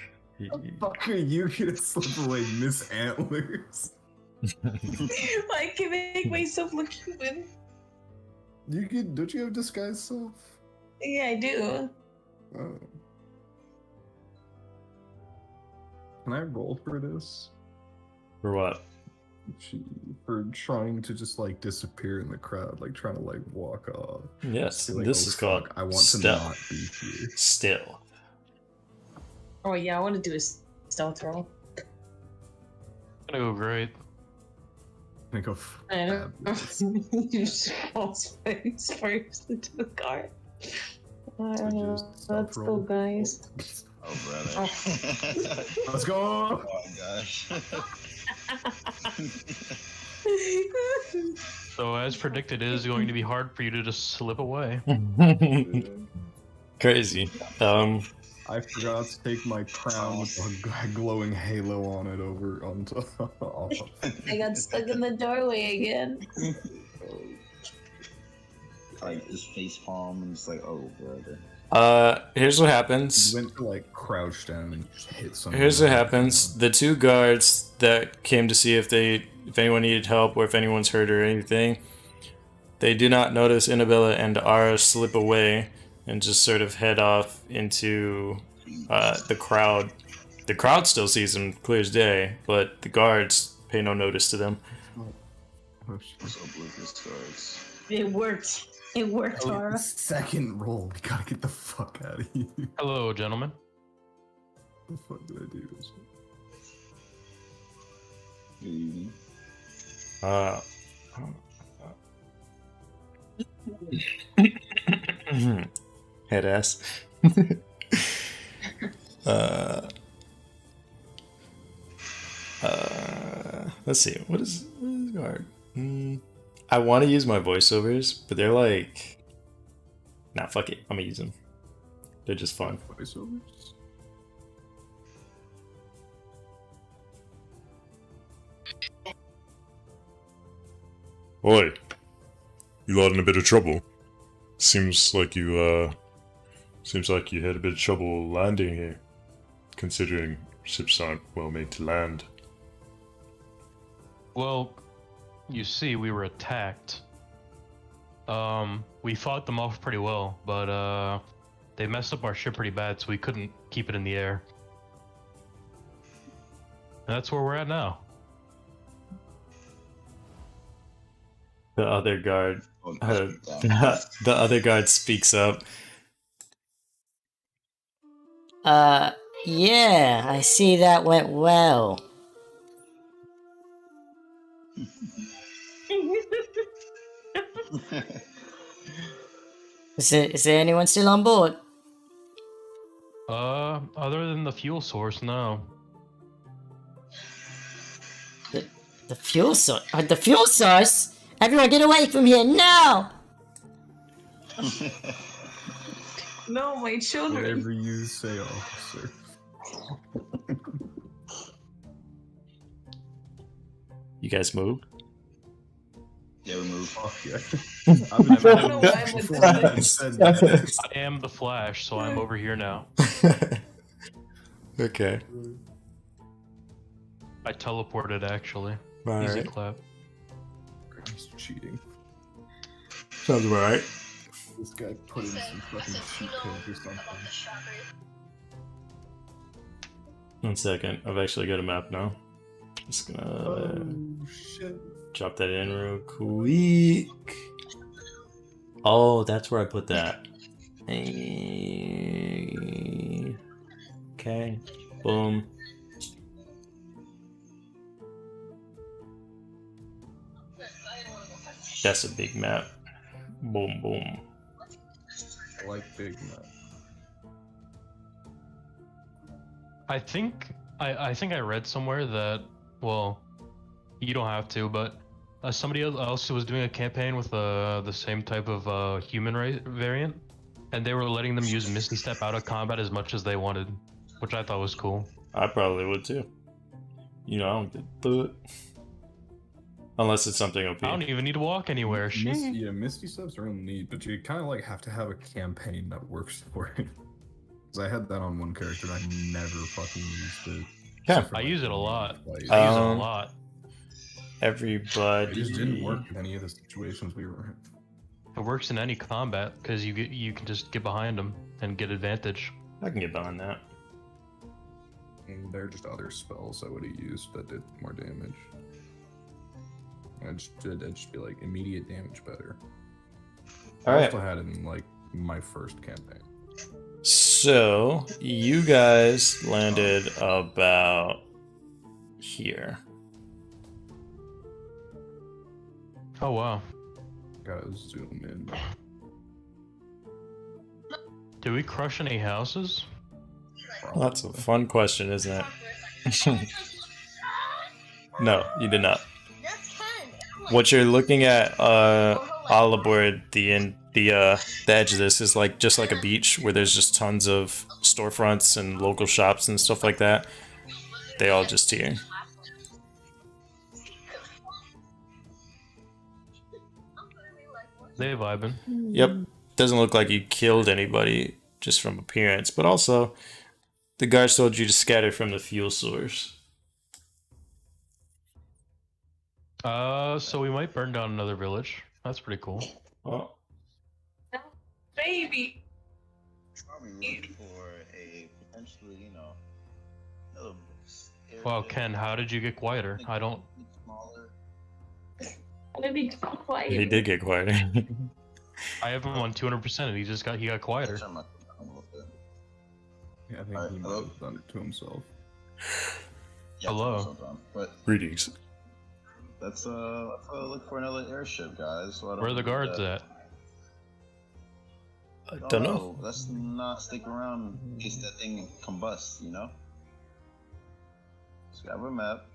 Fuck are you gonna slip away, Miss Antlers? I can make myself look human. You can, don't you have disguise self? Yeah, I do. Oh. Can I roll for this? For what? For trying to just like disappear in the crowd, like trying to like walk off. Yes, Be like, this "Oh, is called fuck, I want stealth. to not be here." Still. Oh yeah, I want to do a stealth roll. Gonna go great. I go. I know. Fabulous. You just false face first into the car. Just Let's go, roll. guys. Oh, brother. Let's go. Oh, gosh. So as predicted, it is going to be hard for you to just slip away. Crazy. I forgot to take my crown with a glowing halo on it over on top. I got stuck in the doorway again. Like, just face palm and just like, oh, brother. Here's what happens. Went to like crouch down and just hit something. Here's what happens. The two guards that came to see if anyone needed help or if anyone's hurt or anything, they do not notice Annabella and Ara slip away and just sort of head off into the crowd. The crowd still sees them clear as day, but the guards pay no notice to them. Oh, shit. So oblivious guards. It worked. It worked, Oh, Tara. second roll. We gotta get the fuck out of here. Hello, gentlemen. What the fuck did I do? Good evening. Head ass. Let's see. What is guard? I want to use my voiceovers, but they're like, nah, fuck it. I'm gonna use them. They're just fun. Voiceovers? Oi, you lot in a bit of trouble. Seems like you Seems like you had a bit of trouble landing here, considering ships aren't well made to land. Well, you see, we were attacked. We fought them off pretty well, but they messed up our ship pretty bad, so we couldn't keep it in the air. And that's where we're at now. The other guard, Oh, the other guard speaks up. Yeah, I see that went well. Is there anyone still on board? Other than the fuel source, no. The fuel source? The fuel source? Everyone get away from here now! No, my children. Whatever you say, officer. You guys moved? Yeah, we move. Fuck yeah. I don't know why I'm before with I even said that. I am the Flash, so I'm over here now. Okay. I teleported, actually. All Easy right. clap. He's cheating. Sounds about right. This guy put in some fucking cheat code or something. 1 second. I've actually got a map now. Just gonna Oh shit. drop that in real quick. Oh, that's where I put that. Okay. Boom. That's a big map. Boom, boom. I like Big Mac. I think I read somewhere that, well, you don't have to, but somebody else was doing a campaign with the same type of human race variant, and they were letting them use Misty Step out of combat as much as they wanted, which I thought was cool. I probably would too. You know, I don't do it. Unless it's something OP. I don't even need to walk anywhere. Misty Step's real neat, but you kind of like have to have a campaign that works for it. Because I had that on one character and I never fucking used it. Yeah. Except for, I like, use it a lot. like, I use it a Um, lot. it Everybody. just didn't work in any of the situations we were in. It works in any combat because you can just get behind them and get advantage. I can get behind that. And there are just other spells I would have used that did more damage. I'd just be like immediate damage better. I Alright. also had it in like my first campaign. So, you guys landed about here. Oh wow. Gotta zoom in. Did we crush any houses? Well, that's a fun question, isn't it? No, you did not. What you're looking at all aboard the edge of this is like just like a beach where there's just tons of storefronts and local shops and stuff like that. They all just here. They vibing. Yep. Doesn't look like you killed anybody just from appearance, but also the guards told you to scatter from the fuel source. So we might burn down another village. That's pretty cool. Well, Baby. Probably looking for a potentially, you know, another Wow, Ken, how did you get quieter? I don't. Smaller. Let me be quiet. he did get quieter. I have him on 200%, and he got quieter. Turn my phone down a little bit. Yeah, I think Alright, he might hello? have done it to himself. Yeah, Hello. turn my phone down. But Greetings. let's look for another airship, guys. So I don't Where are the forget guards that. at? I don't know. Let's not stick around in case that thing combusts, you know? Let's grab a map.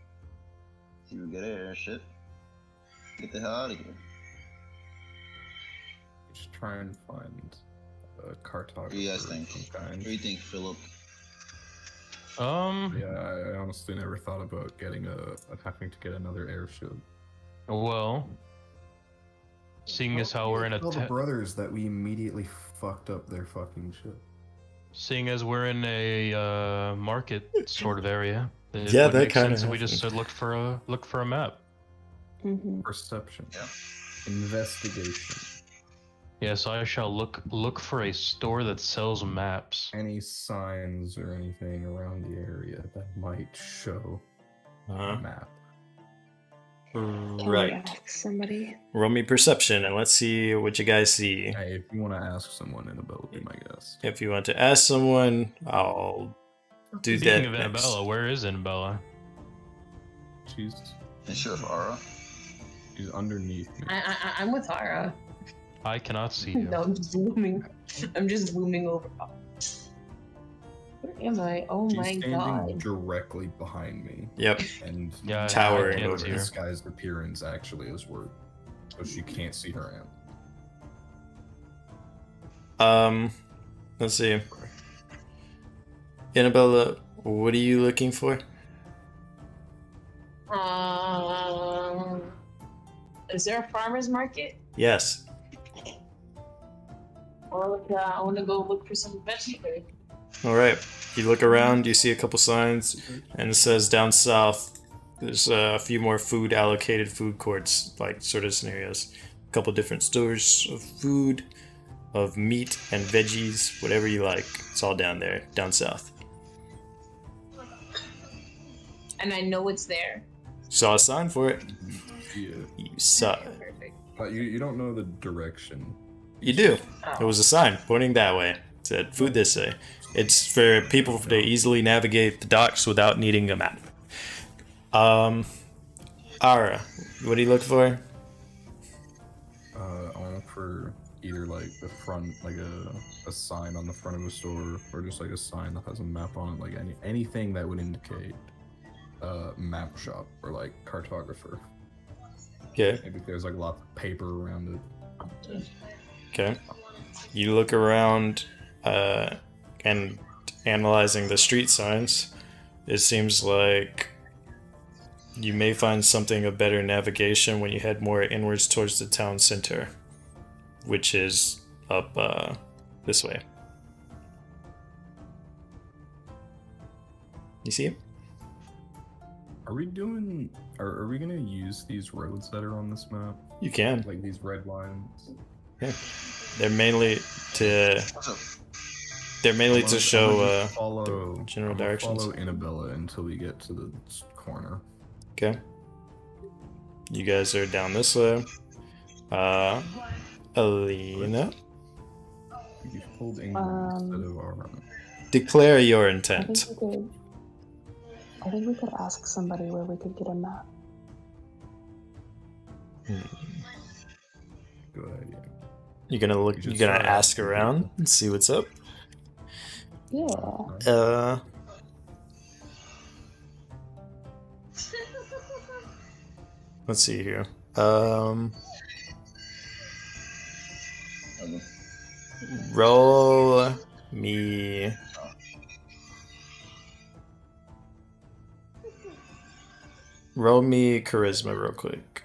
See if we get an airship. Get the hell out of here. Just try and find a cartographer. What do you guys of think? some kind. What do you think, Philip? Yeah, I honestly never thought about having to get another airship. Well, seeing as how we're in a Tell the brothers that we immediately fucked up their fucking ship. seeing as we're in a market sort of area, it Yeah, would that make kinda sense if we just happened. look for a map. Mm-hmm. Perception. Yeah. Investigation. Yes, I shall look for a store that sells maps. Any signs or anything around the area that might show a Uh-huh. map. Can we Right. ask somebody? Roll me perception and let's see what you guys see. Hey, if you want to ask someone, Annabelle, be my guest. If you want to ask someone, I'll do Speaking that of next. Annabella, where is Annabella? She's And Sheriff Ara. underneath me. I'm with Ara. I cannot see you. No, I'm just looming. I'm just looming over. Where am I? Oh She's my standing god. directly behind me. Yep. And Yeah, Tower I can't over see over her. this guy's appearance actually is work. So she can't see her hand. Let's see. Annabella, what are you looking for? Is there a farmer's market? Yes. Or I want to go look for some vegetables. All right. You look around, you see a couple signs, and it says down south there's a few more food allocated food courts, like sort of scenarios. A couple different stores of food, of meat and veggies, whatever you like. It's all down there, down south. And I know it's there. Saw a sign for it. Yeah. You saw it. Perfect. But you don't know the direction. You do. Oh. It was a sign pointing that way. It said food this way. It's for people to easily navigate the docks without needing a map. Ara, what do you look for? I want for either like the front, like a sign on the front of a store, or just like a sign that has a map on it, like anything that would indicate map shop or like cartographer. Okay. Maybe there's like lots of paper around it. Okay. You look around and analyzing the street signs. It seems like you may find something of better navigation when you head more inwards towards the town center, which is up this way. You see it? Are we doing? Are we gonna use these roads that are on this map, You can. like these red lines? Yeah. They're mainly to show follow general I'm gonna directions. Follow Annabella until we get to the corner. Okay. You guys are down this way. Alina, You pulled England instead of our. declare your I intent. think we could ask somebody where we could get a map. Good idea. You're gonna look. You You're should gonna start ask asking around people. and see what's up. Yeah. Let's see here. Roll me. Roll me charisma real quick.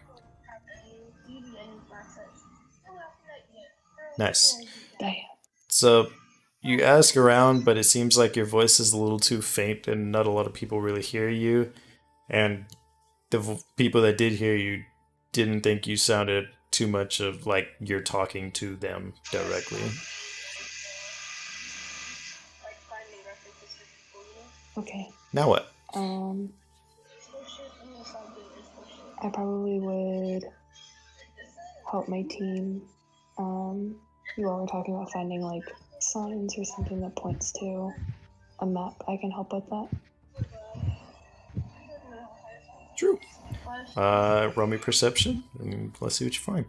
Nice. Damn. So you ask around, but it seems like your voice is a little too faint and not a lot of people really hear you. And the people that did hear you didn't think you sounded too much of like you're talking to them directly. Okay. Now what? I probably would help my team. You all were talking about finding like signs or something that points to a map. I can help with that. True. Roll me perception, and let's see what you find.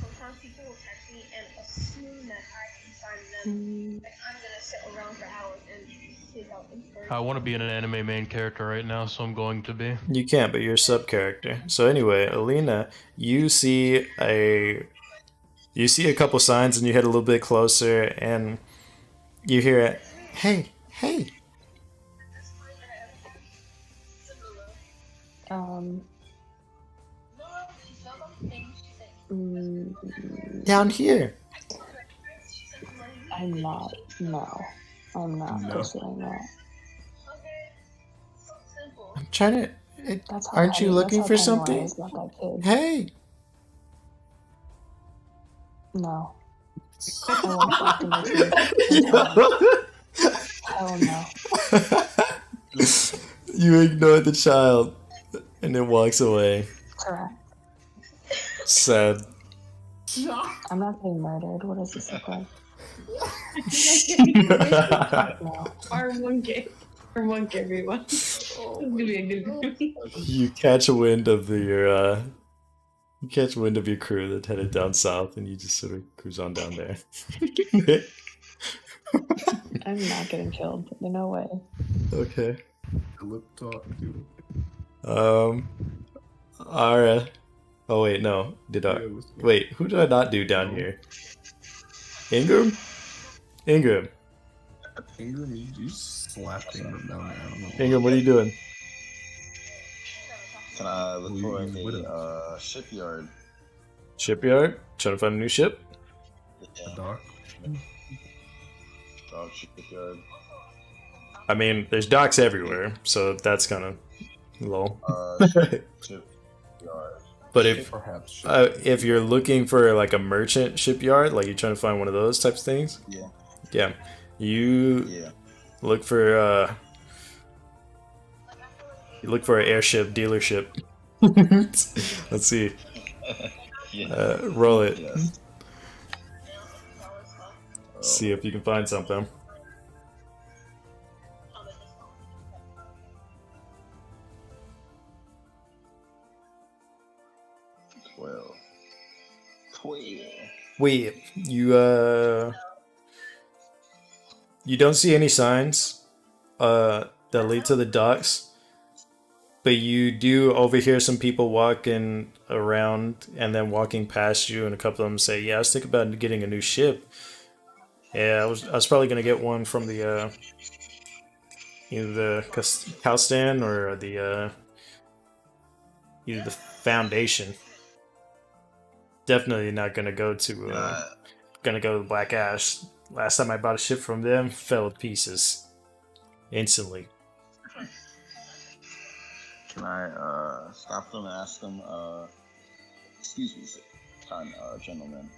Sometimes people will text me and assume that I can find them. Like I'm gonna sit around for hours and figure out information. I want to be an anime main character right now, so I'm going to be. You can't, but you're a sub character. So anyway, Alina, you see a couple signs, and you head a little bit closer, and you hear it. Hey, hey. Down here. I'm not. No. I'm not No. pursuing that. Okay. So simple. I'm trying to. That's how Aren't you looking for Penny something? is about that kid. Hey. No. I walk back to my team. Hell no. You ignore the child and it walks away. Correct. Sad. I'm not getting murdered. What does this look like? No. R1K. R1K, everyone. This is gonna be a good movie. You catch a wind of your you catch wind of your crew that headed down south, and you just sort of cruise on down there. I'm not getting killed. No way. Okay. Lip talk, dude. Ara. Oh wait, no. Wait? Who did I not do down here? Ingram. Ingram, you slapped Ingram down there. I don't know. Ingram, what are you doing? Can I look for you would've. a shipyard? Shipyard. Trying to find a new ship. Yeah, Doc. dog shipyard. I mean, there's docks everywhere, so that's kind of low. Shipyard. But if Perhaps. if you're looking for like a merchant shipyard, like you're trying to find one of those types of things, Yeah. you Yeah. look for an airship dealership. Let's see. Yeah. Roll it. Yes. See if you can find something. Twelve. Wait, you don't see any signs that lead to the docks, but you do overhear some people walking around and then walking past you, and a couple of them say, "Yeah, I was thinking about getting a new ship. Yeah, I was probably gonna get one from the either the house stand or the either the foundation. Definitely not gonna go to Black Ash. Last time I bought a ship from them, fell to pieces instantly." Can I stop them and ask them, excuse me, kind gentlemen.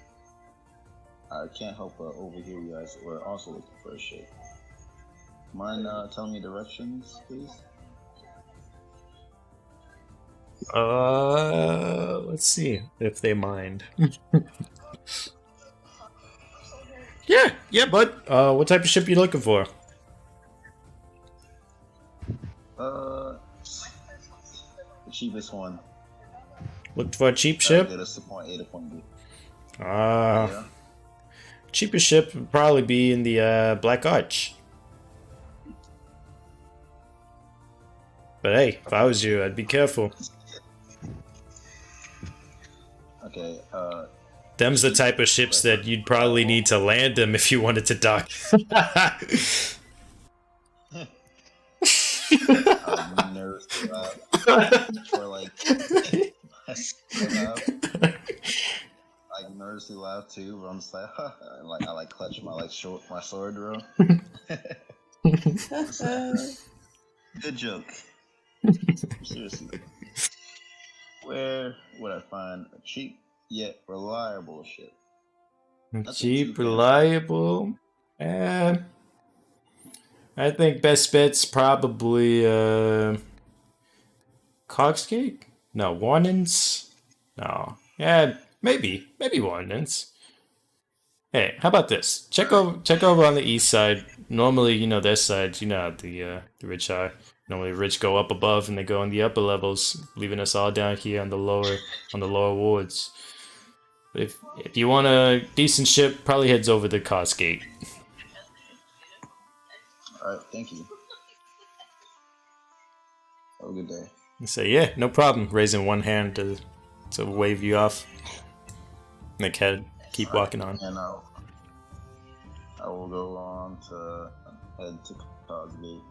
I can't help but overhear you guys were also looking for a ship. Mind telling me directions, please? Let's see if they mind. Yeah, bud. What type of ship you looking for? The cheapest one. Looked for a cheap That'll ship? get us to point A to point B. Yeah. Cheapest ship would probably be in the Black Arch. But hey, if I was you, I'd be careful. Okay, Them's the type of ships that you'd probably need to land them if you wanted to dock. I'm nervous for like nervously laugh too, but I'm just like, I clutch my my sword, bro. Good joke. Seriously. Where would I find a cheap yet reliable ship? Cheap, reliable. I think best bet's probably Cogsgate? No, Warnings? No. Yeah, maybe Warnings. Hey, how about this? Check over on the east side. Normally, their side, how the rich are. Normally rich go up above and they go in the upper levels, leaving us all down here on the lower wards. But if you want a decent ship, probably heads over to Cogsgate. Alright, thank you. Have a good day. And say, yeah, no problem. Raising one hand to wave you off. Make head, keep walking on. And I will go on to head to Cogsgate.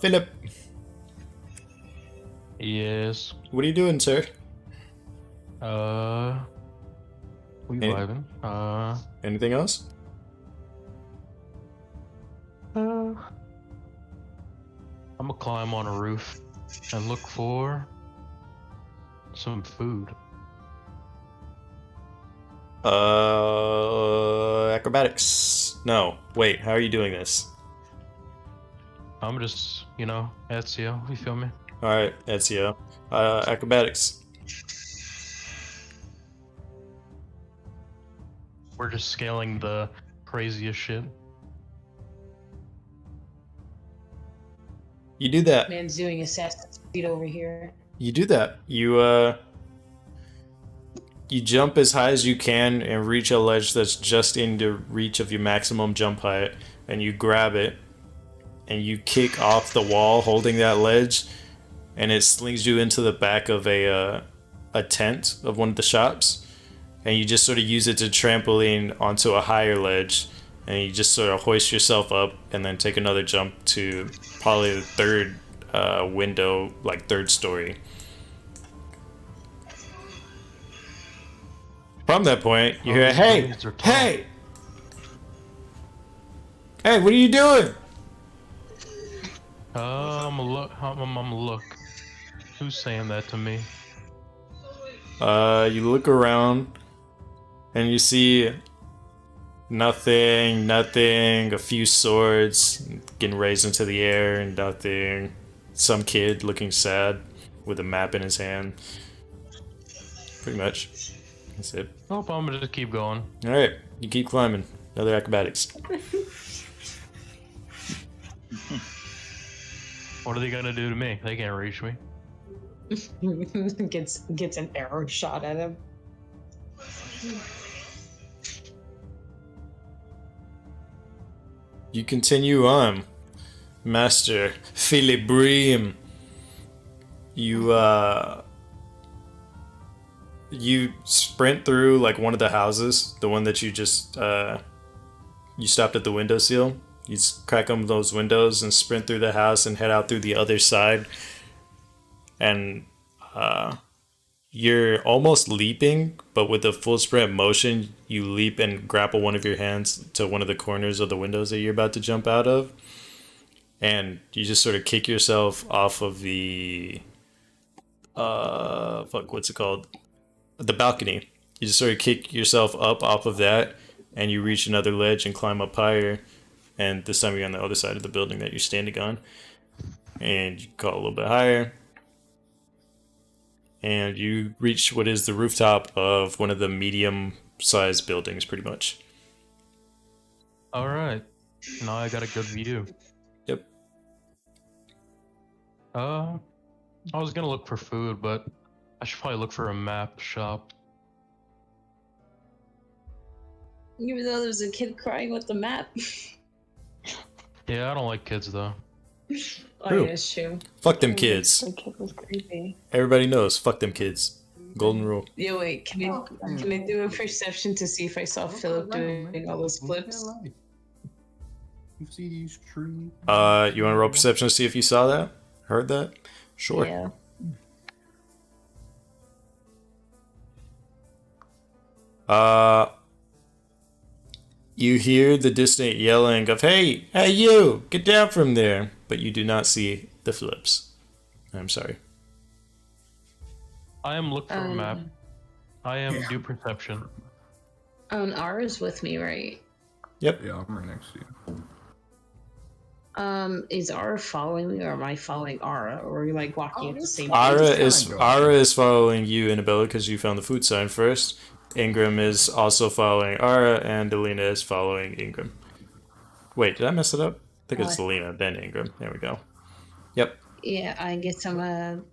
Philip, Yes. what are you doing, sir? We Any- vibing. Anything else? I'm gonna climb on a roof and look for some food. Acrobatics. No, wait. How are you doing this? I'm just, Ezio, you feel me? All right, Ezio. Acrobatics. We're just scaling the craziest shit. You do that. Man's doing Assassin's Creed over here. You do that. You jump as high as you can and reach a ledge that's just in the reach of your maximum jump height, and you grab it and you kick off the wall holding that ledge, and it slings you into the back of a tent of one of the shops, and you just sort of use it to trampoline onto a higher ledge, and you just sort of hoist yourself up and then take another jump to probably the third window, like third story. From that point, you hear, hey, hey, hey, what are you doing? I'm a look. Who's saying that to me? You look around and you see nothing, a few swords getting raised into the air and nothing. Some kid looking sad with a map in his hand. Pretty much. That's it. Nope, I'm gonna just keep going. Alright, you keep climbing. Another acrobatics. What are they gonna do to me? They can't reach me. gets an arrow shot at him. You continue on, Master Philibrim. You sprint through like one of the houses, the one that you just you stopped at the windowsill. You crack on those windows and sprint through the house and head out through the other side. And you're almost leaping, but with a full sprint motion, you leap and grapple one of your hands to one of the corners of the windows that you're about to jump out of. And you just sort of kick yourself off of the what's it called? The balcony. You just sort of kick yourself up off of that, and you reach another ledge and climb up higher. And this time you're on the other side of the building that you're standing on. And you go a little bit higher. And you reach what is the rooftop of one of the medium-sized buildings, pretty much. Alright. Now I got a good view. Yep. I was gonna look for food, but I should probably look for a map shop. Even though there's a kid crying with the map. Yeah, I don't like kids though. Oh, Who? yeah, it's true. Fuck them kids. The kid was creepy. Everybody knows. Fuck them kids. Golden rule. Yeah, wait, can I do a perception to see if I saw Philip doing all those flips? You see these trees? You want to roll perception to see if you saw that? Heard that? Sure. Yeah. You hear the distant yelling of, hey, you, get down from there. But you do not see the flips. I'm sorry. I am look for a map. I am do perception. Ara's with me, right? Yep. Yeah, I'm right next to you. Is Ara following me, or am I following Ara, or are we like walking at the same Ara pace? is following you, Annabella, because you found the food sign first. Ingram is also following Ara, and Delina is following Ingram. Wait, did I mess it up? I think it's Delina, then Ingram. There we go. Yep. Yeah, I guess I'm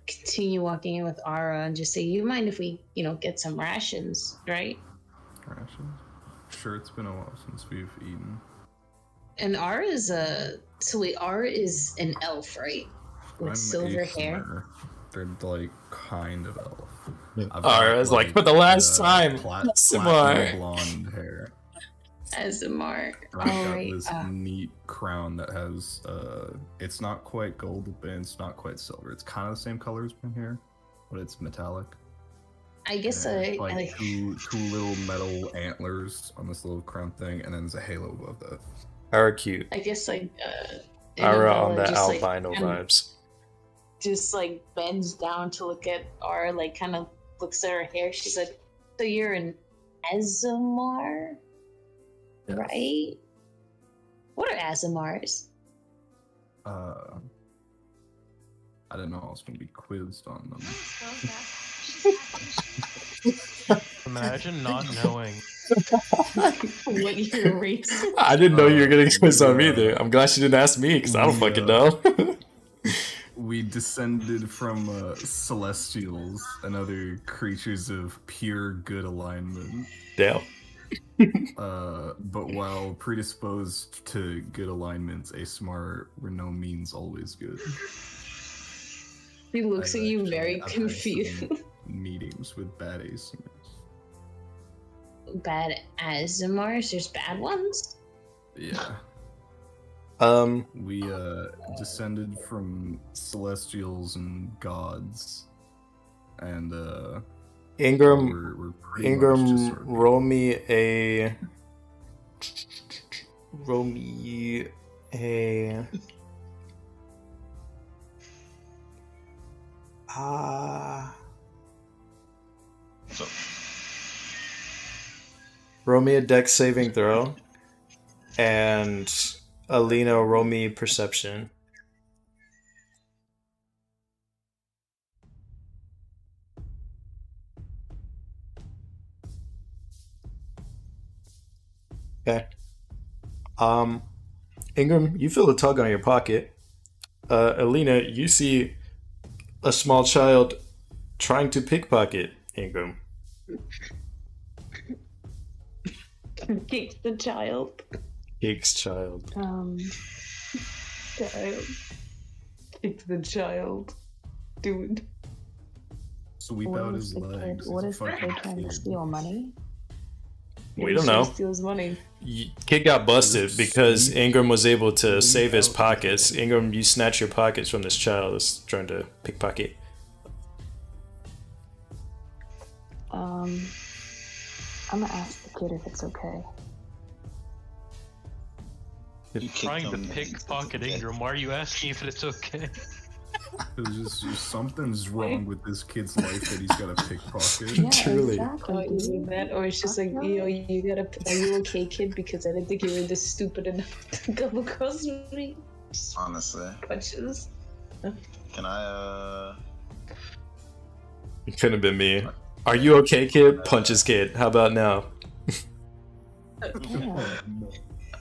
continue walking in with Ara and just say, you mind if we, get some rations, right? Rations? Sure, it's been a while since we've eaten. And Ara is Ara is an elf, right? With I'm silver a hair. Smurf. They're like kind of elf. Ara's like, for the last time, some more. Platinum blonde hair. ASMR. I've got Alright. this neat crown that has, it's not quite gold, but it's not quite silver. It's kind of the same color as my hair, but it's metallic. I guess And I it's like like. two little metal antlers on this little crown thing, and then there's a halo above that. Are cute. I guess like Are on Annabella the just like albino kind of vibes. just like bends down to look at R, like kind of looks at her hair. She's like, "So you're an Azamar, Yes. right? What are Azamars?" I didn't know I was gonna be quizzed on them. Imagine not knowing. What your race? I didn't know you were gonna quiz on me yeah. either. I'm glad she didn't ask me because I don't fucking know. We descended from celestials and other creatures of pure good alignment. Damn. But while predisposed to good alignments, a smart no means always good. He looks at you very I've had confused. some meetings with bad asymers. Bad Azamars? There's bad ones? Yeah. We descended from celestials and gods, and Ingram, we're pretty much just Ingram, sort of- roll me a. So, Roll me a dex saving throw, and Alina, roll me perception. Okay. Ingram, you feel a tug on your pocket. Alina, you see a small child trying to pickpocket Ingram. Kick the child. Higgs child. Child. Kick the child. Dude. Sweep What out is his the kid? legs. What He's is a the kid fucking trying to kid. steal? Money? We don't know. Steals money. Kid got busted because Ingram was able to save his out. pockets. Ingram, you snatch your pockets from this child that's trying to pickpocket. I'm gonna ask the kid if it's okay. you kicked Trying to him, pickpocket Ingram. Why are you asking if it's okay? There's just something's wrong with this kid's life that he's got a pickpocket. Yeah, Truly. exactly. Oh, either that, or it's just like, yo, you gotta. Are you okay, kid? Because I didn't think you were this stupid enough to come across me. honestly. Punches. Can I, It couldn't have been me. Are you okay, kid? Punches kid. How about now? Yeah.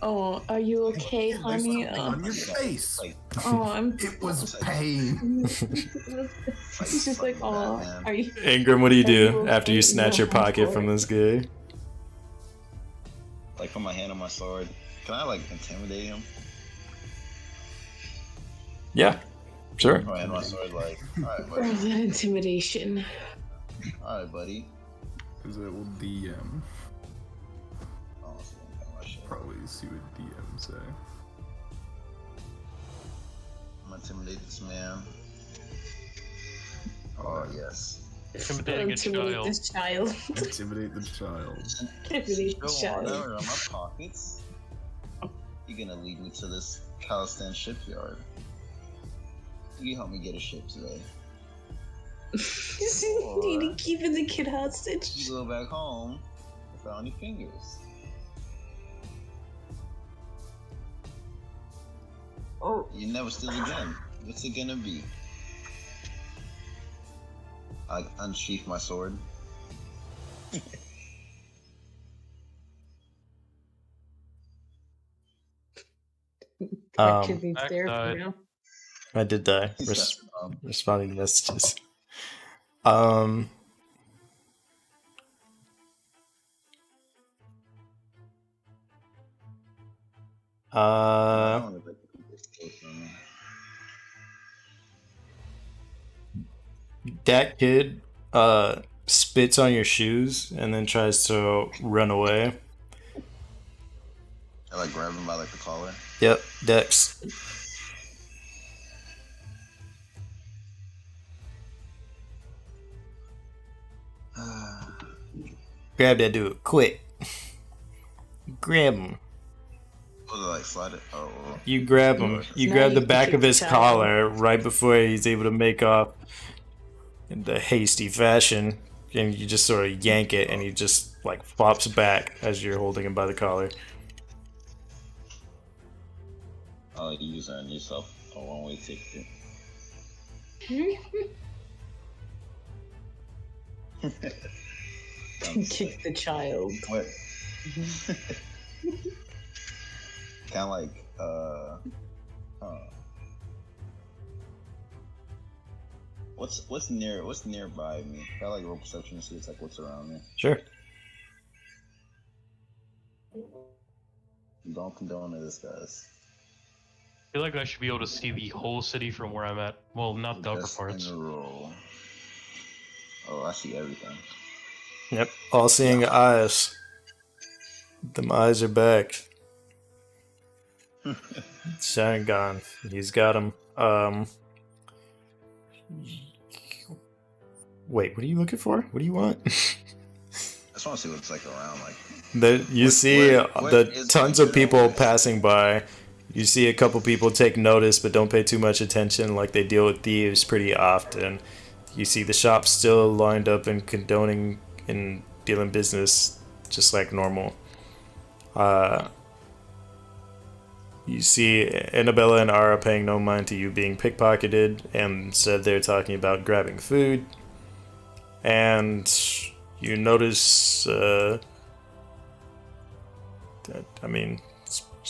Oh, are you okay, There's honey? something on your face. like, Oh, I'm. It was pain. He's just like, oh, Batman. are you? Ingram, what do you Are you do after you okay? snatch your No, I'm pocket from sorry. this guy? like put my hand on my sword. Can I like intimidate him? Yeah, sure. Put my hand on my sword, like, alright, Oh, buddy. that intimidation. Alright, buddy. Because it will DM. Oh, so I'm gonna my shit. Probably see what DM say. I'm gonna intimidate this man. Oh, yes. Intimidating a Intimidate child. this child. Intimidate the child. Intimidate the Go on, child. over on my pockets. You're gonna lead me to this Calistan shipyard. You help me get a ship today. Need keeping the kid hostage. You go back home without any fingers. Oh, You never steal again. What's it gonna be? I unsheath my sword. that kid needs Back therapy died. now. I did die. He's got some, Responding to messages. Um. I don't wanna break this case from me. That kid spits on your shoes and then tries to run away. I like grab him by like the collar. Yep, Dex. Grab that dude, quick. Grab him. Was it like slide it? Oh. You grab him. You Now grab you the can back kick of the his child. collar right before he's able to make off in the hasty fashion, and you just sort of yank it, and he just like flops back as you're holding him by the collar. Oh, you use that on yourself. A one-way ticket. Kick the child. What? Kind of like, what's nearby me? Got like roll perception to see it's like what's around me. Sure. Don't condone this, guys. I feel like I should be able to see the whole city from where I'm at. Well, not the upper Just parts. in a row. Oh, I see everything. Yep. All seeing eyes. Them eyes are back. Sharingan. He's got him. Wait, what are you looking for? What do you want? I just want to see what it's like around. Like, You see what the is tons like of people around? passing by. You see a couple people take notice but don't pay too much attention, like they deal with thieves pretty often. You see the shops still lined up and condoning and dealing business just like normal. You see Annabella and Ara paying no mind to you being pickpocketed, and instead they're talking about grabbing food. And you notice, it's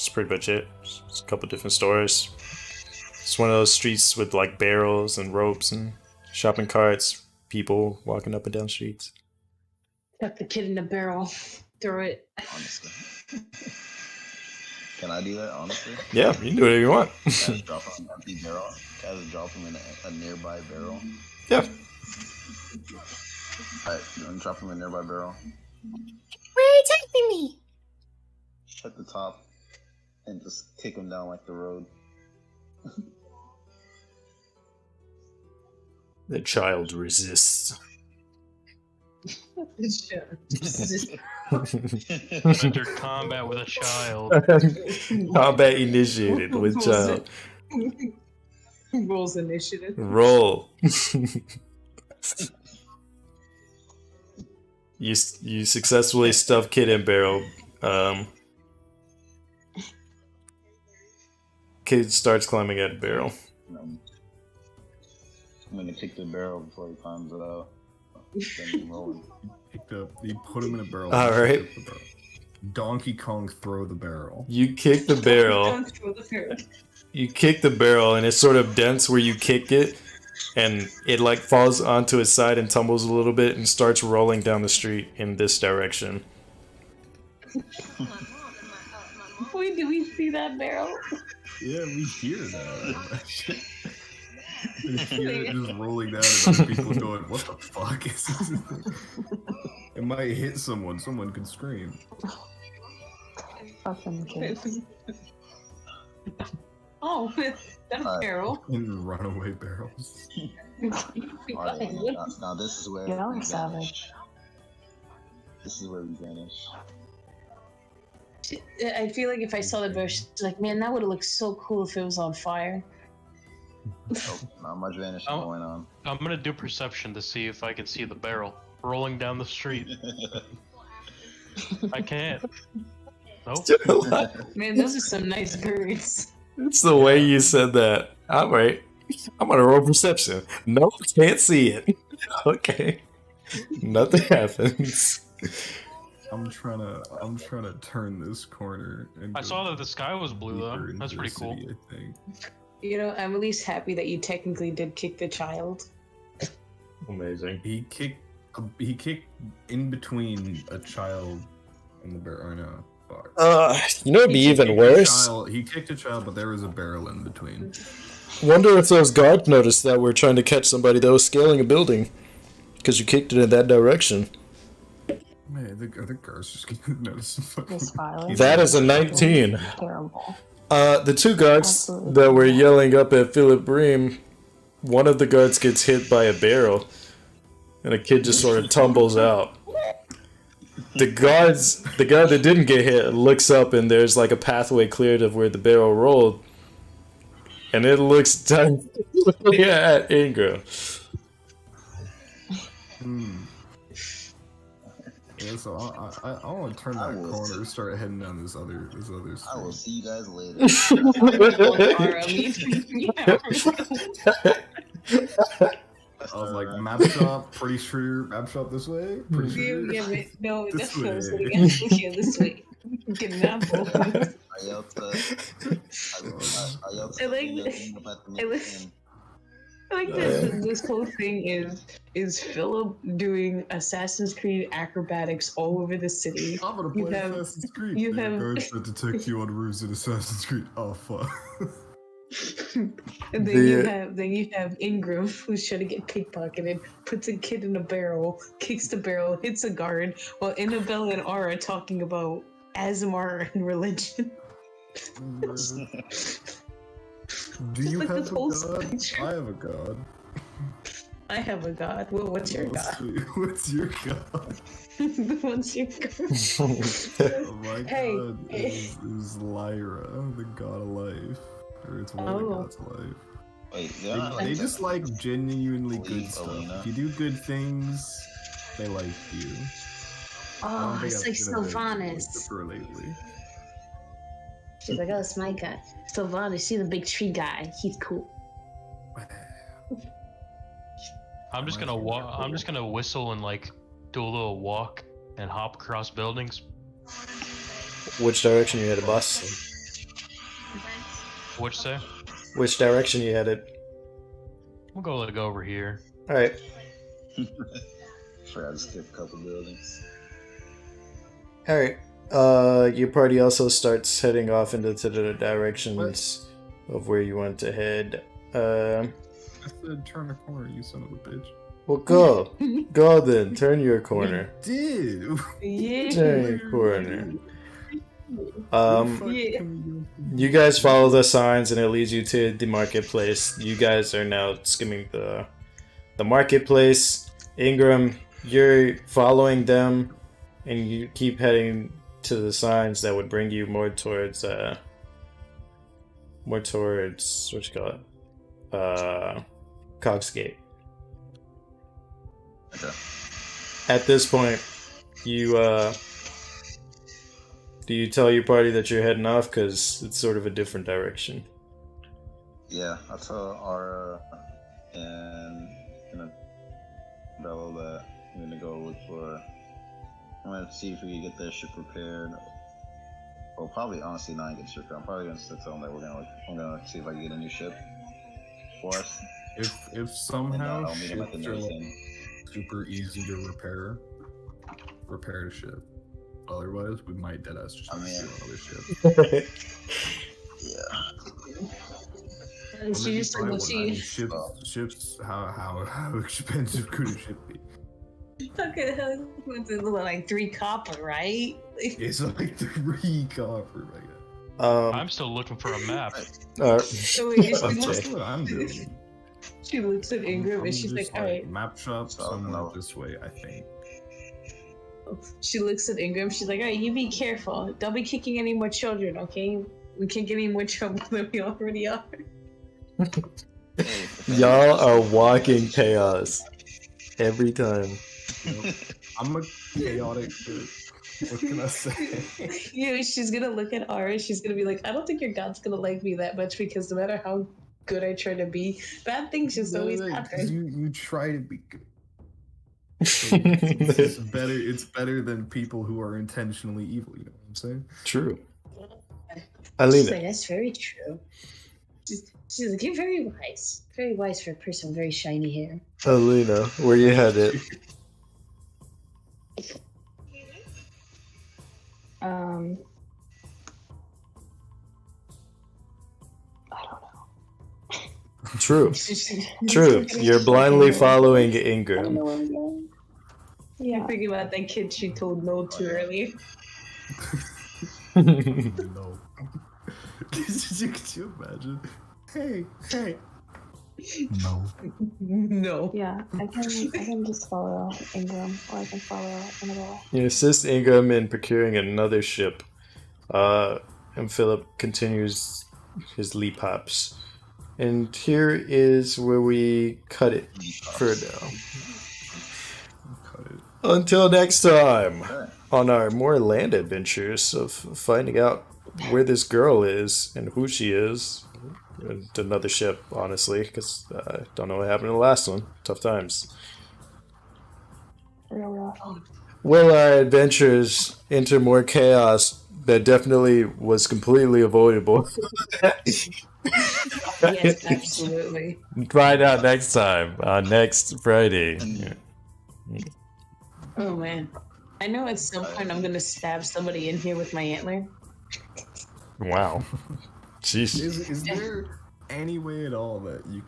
pretty much it. It's a couple different stores. It's one of those streets with like barrels and ropes and shopping carts, people walking up and down streets. Got the kid in the barrel. Throw it. Honestly. Can I do that, honestly? Yeah, you can do whatever you want. Can I just drop him in an empty barrel? Can I just drop him in a nearby barrel? Yeah. Alright, you want to drop him in a nearby barrel? Where are you taking me? At the top. And just kick him down like the road. The child resists. Enter combat with a child. Combat initiated with child. Rolls initiative. Roll. You successfully stuff kid in barrel. Kid starts climbing at barrel. I'm gonna kick the barrel before he climbs it out. Then rolling. You put him in a barrel. All right. Pick up the barrel. Donkey Kong throw the barrel. You kick the barrel. You kick the barrel, and it's sort of dense where you kick it, and it like falls onto its side and tumbles a little bit and starts rolling down the street in this direction. Wait, do we see that barrel? Yeah, we hear that. We hear it just rolling down and other people going, what the fuck is this? It might hit someone. Someone could scream. Fucking kids. Oh, that barrel. And runaway barrels. Alright, now this is where Y'all we are savage. This is where we vanish. I feel like if I saw the bush, like, man, that would have looked so cool if it was on fire. Oh, not much vanishing Oh. going on. I'm gonna do perception to see if I can see the barrel rolling down the street. I can't. Nope. Man, those are some nice birds. It's the way you said that. Alright. I'm gonna roll perception. Nope, can't see it. Okay. Nothing happens. I'm trying to turn this corner. And I go saw that the sky was blue deeper though. into That's the pretty cool. city, I think. You know, I'm at least happy that you technically did kick the child. Amazing. He kicked in between a child and the barrel. I know. Fuck. You know what'd be even He worse? kicked a child, but there was a barrel in between. Wonder if those guards noticed that we're trying to catch somebody that was scaling a building. Because you kicked it in that direction. Man, the guards just getting noticed. This violence. That is a 19. Terrible. The two guards Absolutely. that were yelling up at Philip Bream, one of the guards gets hit by a barrel, and a kid just sort of tumbles out. the guard that didn't get hit looks up and there's like a pathway cleared of where the barrel rolled, and it looks directly at Ingram. Yeah, so I want to turn I that will corner, see. start heading down this other I will street. see you guys later. I was like, map shop, pretty sure, map shop this way, pretty sure. Yeah, but no, This that's what I was way. looking at. Yeah, this way. Get an apple. I like that this whole thing is Philip doing Assassin's Creed acrobatics all over the city. I'm gonna play Assassin's Creed. You There have goes to detect you on roofs in Assassin's Creed. Oh fuck. and then you have Ingram who's trying to get pickpocketed, puts a kid in a barrel, kicks the barrel, hits a guard, while Annabelle and Ara talking about Azamar and religion. Do you Like have this a whole god? spectrum. I have a god. I have a god. Well, what's your god? What's your god? What's your god? Oh my Hey, god hey. is Lyra, the god of life. Or it's one of the Oh. gods of life. Wait, They just like genuinely good Believe stuff. Alina. If you do good things, they like you. I don't Oh, think it's I've like seen a very good Sylvanas. worshiper lately. She's like, oh, it's my guy. Sylvanas, see the big tree guy. He's cool. I'm just gonna walk. I'm just gonna whistle and like do a little walk and hop across buildings. Which direction you headed, boss? What'd you say? Which direction you headed? We'll go like over here. All right. Sure, I just skipped a couple buildings. All right. Your party also starts heading off into the directions of where you want to head. I said turn a corner, you son of a bitch. Well, go. Go then. Turn your corner. Dude. Yeah. Turn your corner. Yeah. You guys follow the signs and it leads you to the marketplace. You guys are now skimming the marketplace. Ingram, you're following them and you keep heading to the signs that would bring you more towards what you call it? Cogsgate. Okay. At this point, you do you tell your party that you're heading off because it's sort of a different direction? Yeah, I told Ara and Bella that I'm gonna go look for. I'm gonna see if we can get their ship repaired. Well, probably honestly not get the ship repaired. I'm probably gonna tell them that I'm gonna see if I can get a new ship for us. If somehow I'll meet them at the ships are nursing. like super easy to repair the ship. Otherwise, we might deadass just steal another ship. Yeah. And she just like, well, Ships, how expensive could a ship be? okay, what's it look like 3 copper, right? It's like 3 copper, right? I'm still looking for a map. So wait, That's what I'm doing. she looks at Ingram and she's like, just all right. map shop somewhere this way, I think. She looks at Ingram. She's like, all right, you be careful. Don't be kicking any more children, okay? We can't get any more trouble than we already are. Y'all are walking chaos every time. Yep. I'm a chaotic dude. What can I say? She's gonna look at Ara. She's gonna be like, I don't think your god's gonna like me that much because no matter how good I try to be, bad things just always happen. You try to be good. So it's better than people who are intentionally evil. You know what I'm saying? True. Alina. She's like, that's very true. She's like, you're very wise for a person with very shiny hair. Alina, where you headed? I don't know. True. True. You're blindly following I don't Ingram. know where I'm going. You're Yeah. thinking about that kid she told no to earlier. No. Could you imagine? Hey, No. No. Yeah, I can just follow Ingram, or I can follow Annabella. You assist Ingram in procuring another ship. And Philip continues his leap hops. And here is where we cut it for now. Cut it. Until next time, Okay. on our more land adventures of finding out where this girl is and who she is. And another ship, honestly, because I don't know what happened in the last one. Tough times. Real rough. Will our adventures enter more chaos that definitely was completely avoidable? Yes, absolutely. Find out next time on next Friday. Oh man. I know at some point I'm gonna stab somebody in here with my antler. Wow. Jeez. Is there any way at all that you could